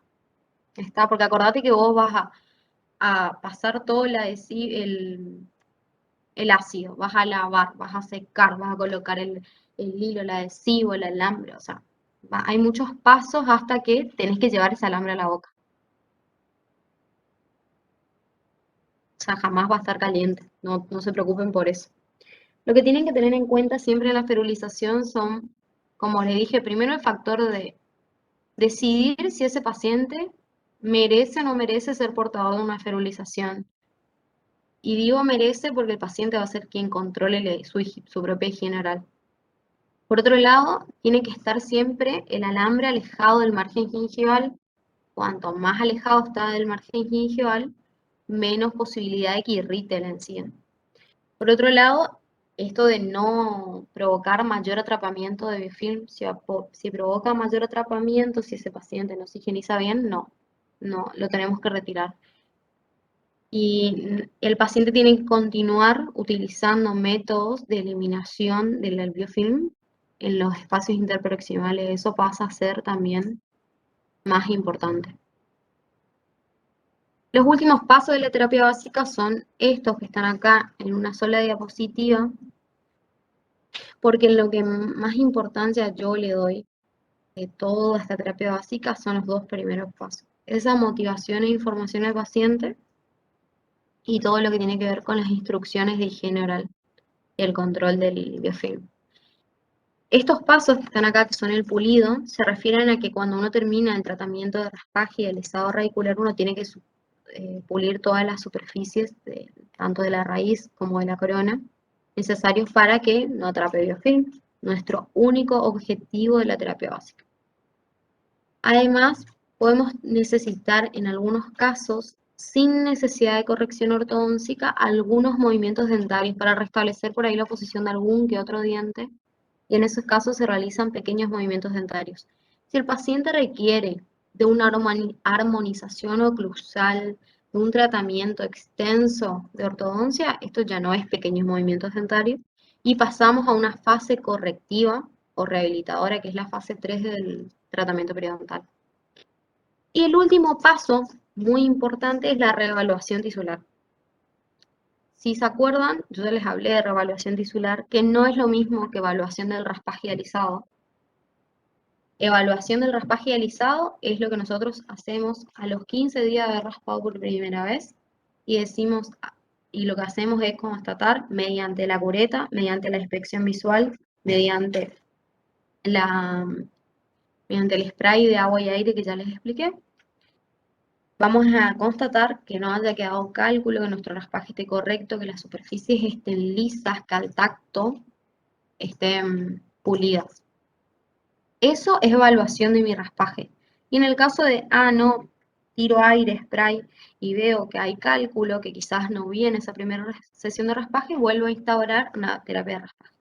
Está, porque acordate que vos vas a pasar todo el ácido, vas a lavar, vas a secar, vas a colocar el hilo, el adhesivo, el alambre, o sea, hay muchos pasos hasta que tenés que llevar ese alambre a la boca. O sea, jamás va a estar caliente, no se preocupen por eso. Lo que tienen que tener en cuenta siempre en la ferulización son, como les dije, primero el factor de decidir si ese paciente merece o no merece ser portador de una ferulización. Y digo merece porque el paciente va a ser quien controle su propia higiene oral. Por otro lado, tiene que estar siempre el alambre alejado del margen gingival. Cuanto más alejado está del margen gingival, menos posibilidad de que irrite la encía. Por otro lado, esto de no provocar mayor atrapamiento de biofilm, si provoca mayor atrapamiento, si ese paciente no se higieniza bien, no, lo tenemos que retirar. Y el paciente tiene que continuar utilizando métodos de eliminación del biofilm en los espacios interproximales. Eso pasa a ser también más importante. Los últimos pasos de la terapia básica son estos que están acá en una sola diapositiva, porque lo que más importancia yo le doy de toda esta terapia básica son los dos primeros pasos. Esa motivación e información al paciente y todo lo que tiene que ver con las instrucciones de higiene oral y el control del biofilm. Estos pasos que están acá, que son el pulido, se refieren a que cuando uno termina el tratamiento de raspaje y el lisado radicular, uno tiene que pulir todas las superficies tanto de la raíz como de la corona, necesarios para que no atrape biofilm, nuestro único objetivo de la terapia básica. Además, podemos necesitar en algunos casos, sin necesidad de corrección ortodóntica, algunos movimientos dentarios para restablecer por ahí la posición de algún que otro diente, y en esos casos se realizan pequeños movimientos dentarios. Si el paciente requiere de una armonización oclusal, de un tratamiento extenso de ortodoncia, esto ya no es pequeños movimientos dentarios, y pasamos a una fase correctiva o rehabilitadora, que es la fase 3 del tratamiento periodontal. Y el último paso, muy importante, es la reevaluación tisular. Si se acuerdan, yo ya les hablé de reevaluación tisular, que no es lo mismo que evaluación del raspaje y alisado. Evaluación del raspaje y alisado es lo que nosotros hacemos a los 15 días de haber raspado por primera vez y decimos, y lo que hacemos es constatar mediante la cureta, mediante la inspección visual, mediante el spray de agua y aire que ya les expliqué. Vamos a constatar que no haya quedado cálculo, que nuestro raspaje esté correcto, que las superficies estén lisas, que al tacto estén pulidas. Eso es evaluación de mi raspaje. Y en el caso de, no, tiro aire, spray, y veo que hay cálculo, que quizás no vi en esa primera sesión de raspaje, vuelvo a instaurar una terapia de raspaje.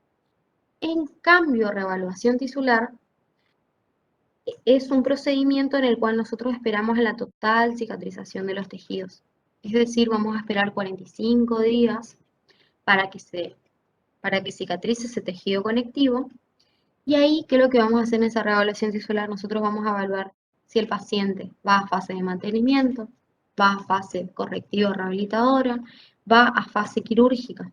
En cambio, reevaluación tisular es un procedimiento en el cual nosotros esperamos a la total cicatrización de los tejidos. Es decir, vamos a esperar 45 días para que cicatrice ese tejido conectivo. Y ahí, ¿qué es lo que vamos a hacer en esa reevaluación tisular? Nosotros vamos a evaluar si el paciente va a fase de mantenimiento, va a fase correctiva rehabilitadora, va a fase quirúrgica.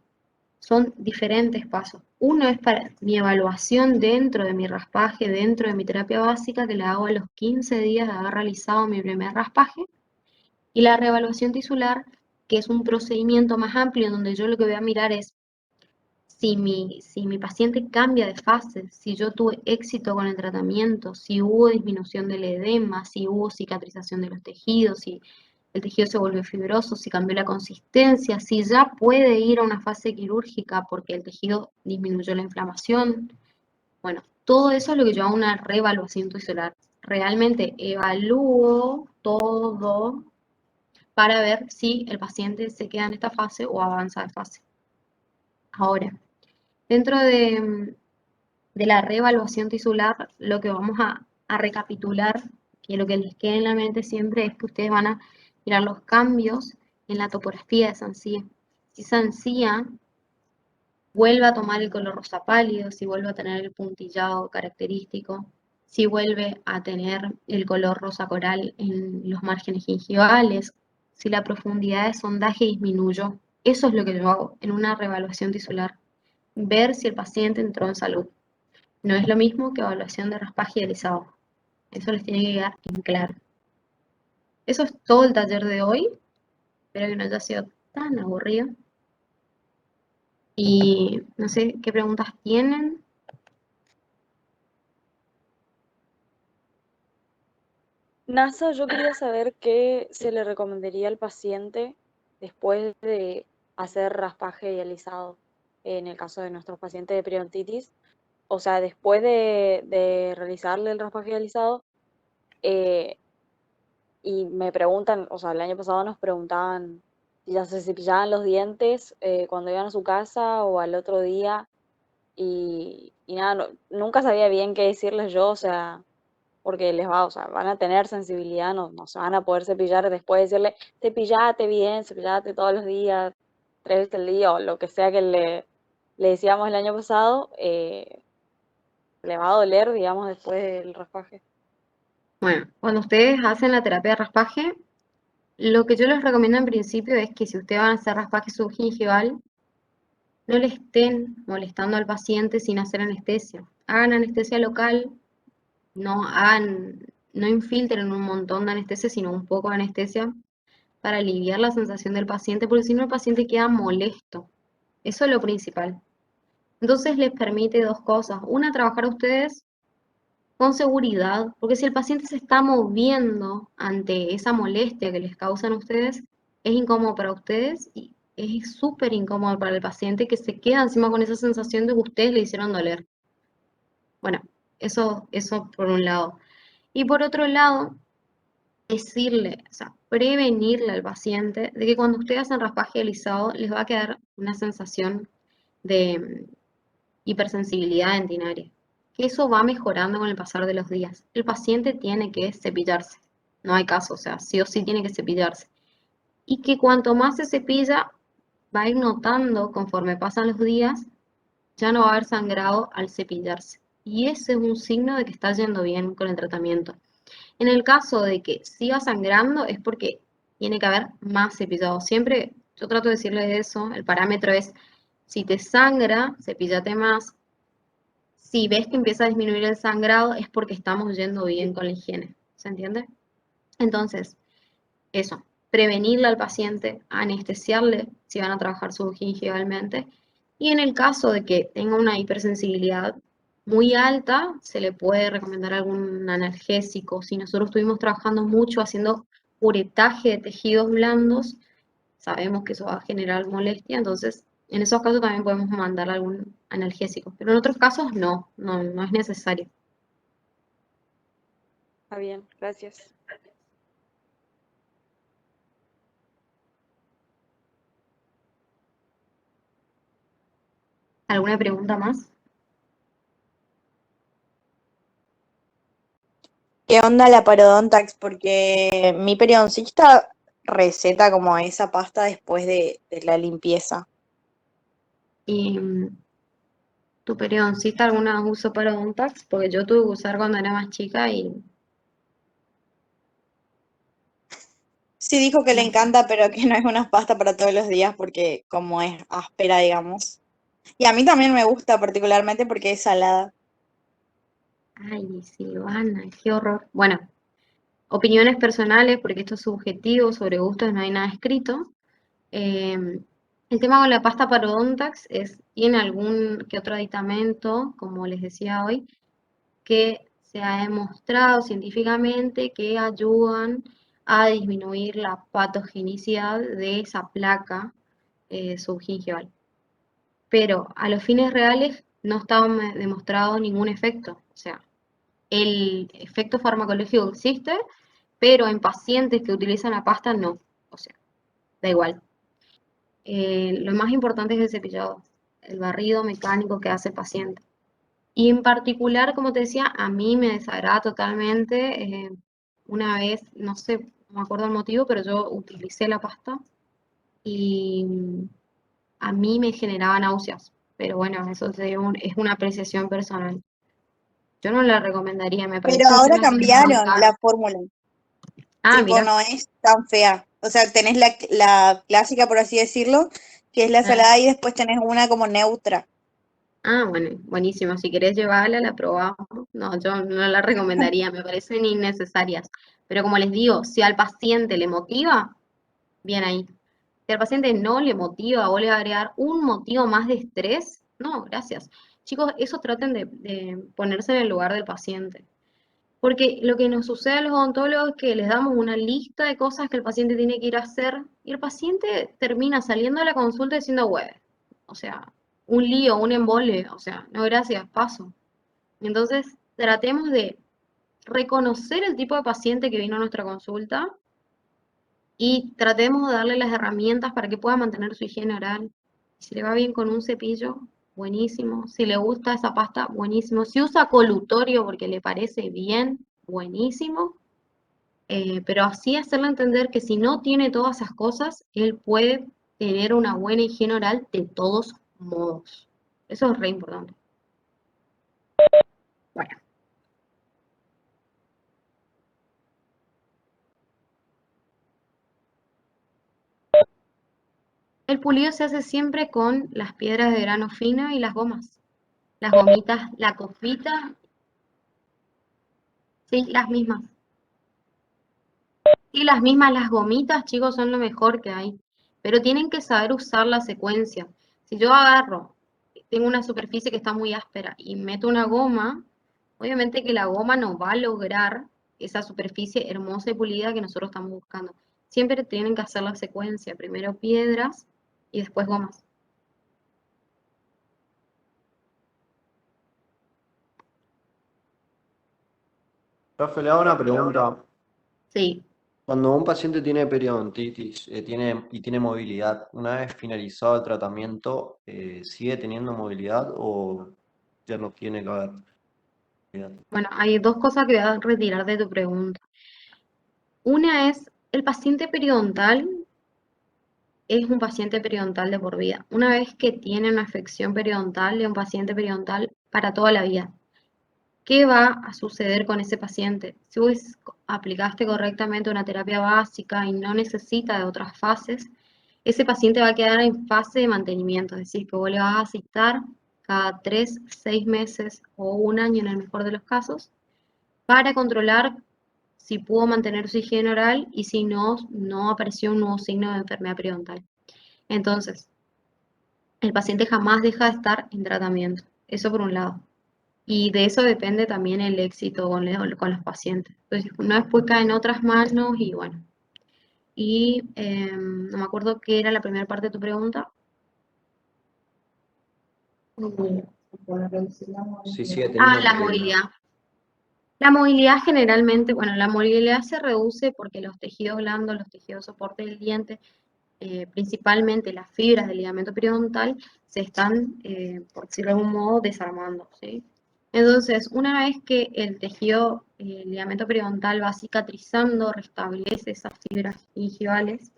Son diferentes pasos. Uno es para mi evaluación dentro de mi raspaje, dentro de mi terapia básica, que la hago a los 15 días de haber realizado mi primer raspaje. Y la reevaluación tisular, que es un procedimiento más amplio, donde yo lo que voy a mirar es si mi paciente cambia de fase, si yo tuve éxito con el tratamiento, si hubo disminución del edema, si hubo cicatrización de los tejidos, si el tejido se volvió fibroso, si cambió la consistencia, si ya puede ir a una fase quirúrgica porque el tejido disminuyó la inflamación. Bueno, todo eso es lo que yo hago una reevaluación tisular. Realmente evalúo todo para ver si el paciente se queda en esta fase o avanza de fase. Ahora, dentro de la reevaluación tisular, lo que vamos a recapitular, que lo que les quede en la mente siempre es que ustedes van a mirar los cambios en la topografía de esa encía. Si esa encía vuelve a tomar el color rosa pálido, si vuelve a tener el puntillado característico, si vuelve a tener el color rosa coral en los márgenes gingivales, si la profundidad de sondaje disminuyó. Eso es lo que yo hago en una reevaluación tisular. Ver si el paciente entró en salud. No es lo mismo que evaluación de raspaje y alisado. Eso les tiene que quedar en claro. Eso es todo el taller de hoy. Espero que no haya sido tan aburrido. Y no sé qué preguntas tienen. NASA, yo quería saber qué se le recomendaría al paciente después de hacer raspaje y alisado, en el caso de nuestros pacientes de periodontitis. O sea, después de realizarle el raspaje y alisado, y me preguntan, o sea, el año pasado nos preguntaban si ya se cepillaban los dientes cuando iban a su casa o al otro día, y nada, nunca sabía bien qué decirles yo, o sea, porque o sea, van a tener sensibilidad, no se van a poder cepillar después de decirle, cepillate bien, cepillate todos los días, 3 veces al día, o lo que sea que le decíamos el año pasado, le va a doler, digamos, después del raspaje. Bueno, cuando ustedes hacen la terapia de raspaje, lo que yo les recomiendo en principio es que si ustedes van a hacer raspaje subgingival, no le estén molestando al paciente sin hacer anestesia. Hagan anestesia local, no infiltren un montón de anestesia, sino un poco de anestesia para aliviar la sensación del paciente, porque si no el paciente queda molesto. Eso es lo principal. Entonces les permite dos cosas. Una, trabajar ustedes con seguridad, porque si el paciente se está moviendo ante esa molestia que les causan ustedes, es incómodo para ustedes y es súper incómodo para el paciente que se queda encima con esa sensación de que ustedes le hicieron doler. Bueno, eso por un lado. Y por otro lado, decirle, o sea, prevenirle al paciente de que cuando ustedes hacen raspaje alisado les va a quedar una sensación de hipersensibilidad dentinaria, que eso va mejorando con el pasar de los días. El paciente tiene que cepillarse, no hay caso, o sea, sí o sí tiene que cepillarse. Y que cuanto más se cepilla, va a ir notando conforme pasan los días, ya no va a haber sangrado al cepillarse. Y ese es un signo de que está yendo bien con el tratamiento. En el caso de que siga sangrando es porque tiene que haber más cepillado. Siempre yo trato de decirles eso, el parámetro es, si te sangra, cepíllate más. Si ves que empieza a disminuir el sangrado es porque estamos yendo bien con la higiene. ¿Se entiende? Entonces, eso, prevenirle al paciente, anestesiarle si van a trabajar subgingivalmente. Y en el caso de que tenga una hipersensibilidad muy alta, se le puede recomendar algún analgésico. Si nosotros estuvimos trabajando mucho haciendo curetaje de tejidos blandos, sabemos que eso va a generar molestia, entonces en esos casos también podemos mandar algún analgésico. Pero en otros casos no es necesario. Está bien, gracias. ¿Alguna pregunta más? ¿Qué onda la parodontax? Porque mi periodoncista receta como esa pasta después de la limpieza. Y tu periodoncista alguna vez usó parodontax, porque yo tuve que usar cuando era más chica y Sí dijo que le encanta, pero que no es una pasta para todos los días porque como es áspera, digamos. Y a mí también me gusta particularmente porque es salada. ay, Silvana, qué horror. Bueno, opiniones personales, porque esto es subjetivo, sobre gustos no hay nada escrito. El tema con la pasta parodontax es, tiene algún que otro aditamento, como les decía hoy, que se ha demostrado científicamente que ayudan a disminuir la patogenicidad de esa placa subgingival. Pero a los fines reales no está demostrado ningún efecto. O sea, el efecto farmacológico existe, pero en pacientes que utilizan la pasta no. O sea, da igual. Lo más importante es el cepillado, el barrido mecánico que hace el paciente. Y en particular, como te decía, a mí me desagrada totalmente. Una vez, no sé, no me acuerdo el motivo, pero yo utilicé la pasta y a mí me generaba náuseas. Pero bueno, eso es una apreciación personal. Yo no la recomendaría, me Pero parece un ahora tema que es muy cambiaron caro. la fórmula. Ah, Tipo, mira. no es tan fea. O sea, tenés la clásica, por así decirlo, que es la salada y después tenés una como neutra. Ah, bueno, buenísimo. Si querés llevarla, la probamos. No, yo no la recomendaría, me parecen innecesarias. Pero como les digo, si al paciente le motiva, bien ahí. Si al paciente no le motiva o le va a agregar un motivo más de estrés, no, gracias. Chicos, eso traten de ponerse en el lugar del paciente. Porque lo que nos sucede a los odontólogos es que les damos una lista de cosas que el paciente tiene que ir a hacer y el paciente termina saliendo de la consulta diciendo, güey, o sea, un lío, un embole, o sea, no gracias, paso. Entonces, tratemos de reconocer el tipo de paciente que vino a nuestra consulta y tratemos de darle las herramientas para que pueda mantener su higiene oral. Si le va bien con un cepillo, buenísimo. Si le gusta esa pasta, buenísimo. Si usa colutorio porque le parece bien, buenísimo. Pero así hacerle entender que si no tiene todas esas cosas, él puede tener una buena higiene oral de todos modos. Eso es re importante. Bueno. El pulido se hace siempre con las piedras de grano fino y las gomas. Las gomitas, la copita, sí, las mismas. Y las mismas, las gomitas, chicos, son lo mejor que hay. Pero tienen que saber usar la secuencia. Si yo agarro, tengo una superficie que está muy áspera y meto una goma, obviamente que la goma no va a lograr esa superficie hermosa y pulida que nosotros estamos buscando. Siempre tienen que hacer la secuencia. Primero piedras y después gomas. Profe, le hago una pregunta. Sí. Cuando un paciente tiene periodontitis tiene movilidad, una vez finalizado el tratamiento, ¿sigue teniendo movilidad o ya no tiene que haber movilidad? Bueno, hay dos cosas que voy a retirar de tu pregunta. Una es, el paciente periodontal es un paciente periodontal de por vida. Una vez que tiene una afección periodontal, es un paciente periodontal para toda la vida. ¿Qué va a suceder con ese paciente? Si vos aplicaste correctamente una terapia básica y no necesita de otras fases, ese paciente va a quedar en fase de mantenimiento, es decir, que vos le vas a citar cada 3, 6 meses o un año en el mejor de los casos, para controlar si pudo mantener su higiene oral y si no, no apareció un nuevo signo de enfermedad periodontal. Entonces, el paciente jamás deja de estar en tratamiento, eso por un lado. Y de eso depende también el éxito con los pacientes. Entonces, una después cae en otras manos y bueno. Y no me acuerdo qué era la primera parte de tu pregunta. Sí, sigue teniendo La movilidad. movilidad. La movilidad generalmente, bueno, la movilidad se reduce porque los tejidos blandos, los tejidos soporte del diente, principalmente las fibras del ligamento periodontal, se están, por decirlo de algún modo, desarmando, ¿sí? Entonces, una vez que el tejido, el ligamento periodontal va cicatrizando, restablece esas fibras gingivales,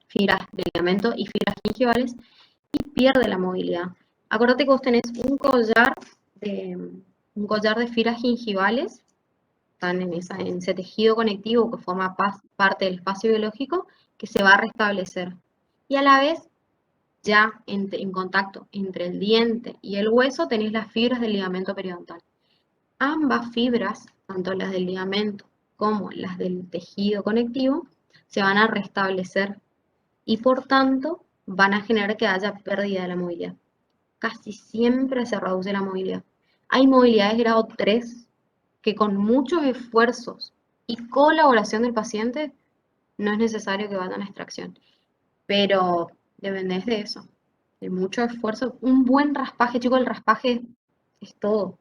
fibras de ligamento y fibras gingivales, y pierde la movilidad. Acuérdate que vos tenés un collar de fibras gingivales, están en ese tejido conectivo que forma parte del espacio biológico, que se va a restablecer. Y a la vez, ya en contacto entre el diente y el hueso, tenés las fibras del ligamento periodontal. Ambas fibras, tanto las del ligamento como las del tejido conectivo, se van a restablecer y por tanto van a generar que haya pérdida de la movilidad. Casi siempre se reduce la movilidad. Hay movilidades grado 3 que con muchos esfuerzos y colaboración del paciente no es necesario que vayan a extracción, pero dependés de eso, de mucho esfuerzo. Un buen raspaje, chicos, el raspaje es todo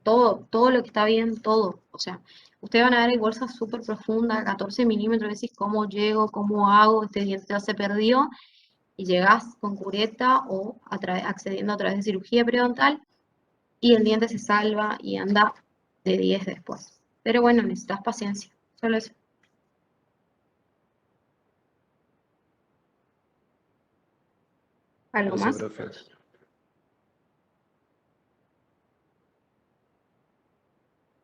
lo que está bien, todo. O sea, ustedes van a ver, hay bolsas súper profundas, 14 milímetros, decís, ¿cómo llego? ¿Cómo hago? Este diente ya se perdió, y llegás con cureta o accediendo a través de cirugía periodontal, y el diente se salva y anda de 10 después. Pero bueno, necesitas paciencia, solo eso. ¿Algo Gracias, más?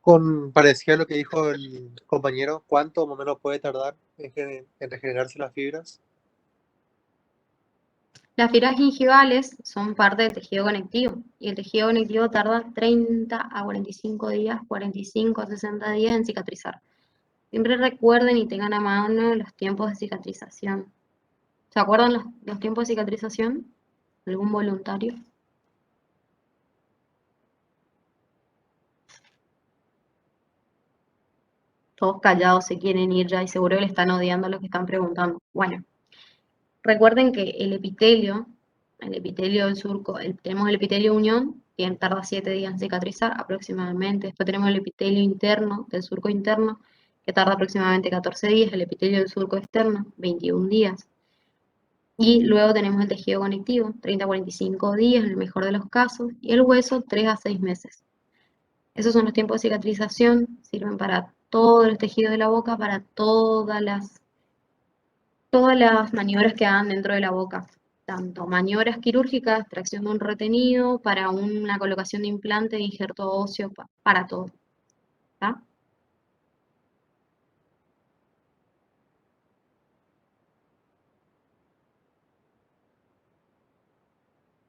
profe. Parecía lo que dijo el compañero, ¿cuánto más o menos puede tardar en regenerarse las fibras? Las fibras gingivales son parte del tejido conectivo y el tejido conectivo tarda 30 a 45 días, 45 a 60 días en cicatrizar. Siempre recuerden y tengan a mano los tiempos de cicatrización. ¿Se acuerdan los tiempos de cicatrización? ¿Algún voluntario? Todos callados se quieren ir ya y seguro que le están odiando a los que están preguntando. Bueno, recuerden que el epitelio del surco, tenemos el epitelio unión, que tarda 7 días en cicatrizar aproximadamente. Después tenemos el epitelio interno, del surco interno, que tarda aproximadamente 14 días. El epitelio del surco externo, 21 días. Y luego tenemos el tejido conectivo, 30 a 45 días en el mejor de los casos. Y el hueso, 3 a 6 meses. Esos son los tiempos de cicatrización, sirven para todos los tejidos de la boca, para todas las maniobras que hagan dentro de la boca. Tanto maniobras quirúrgicas, extracción de un retenido, para una colocación de implante, de injerto óseo, para todo. ¿Está?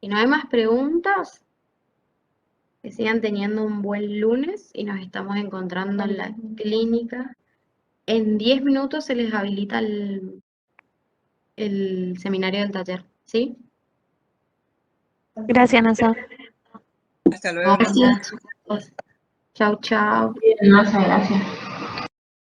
Si no hay más preguntas, que sigan teniendo un buen lunes y nos estamos encontrando en la clínica. En 10 minutos se les habilita el seminario del taller, ¿sí? Gracias, Nasa. Hasta luego. Gracias, chicos. Chau, chau. Muchas gracias.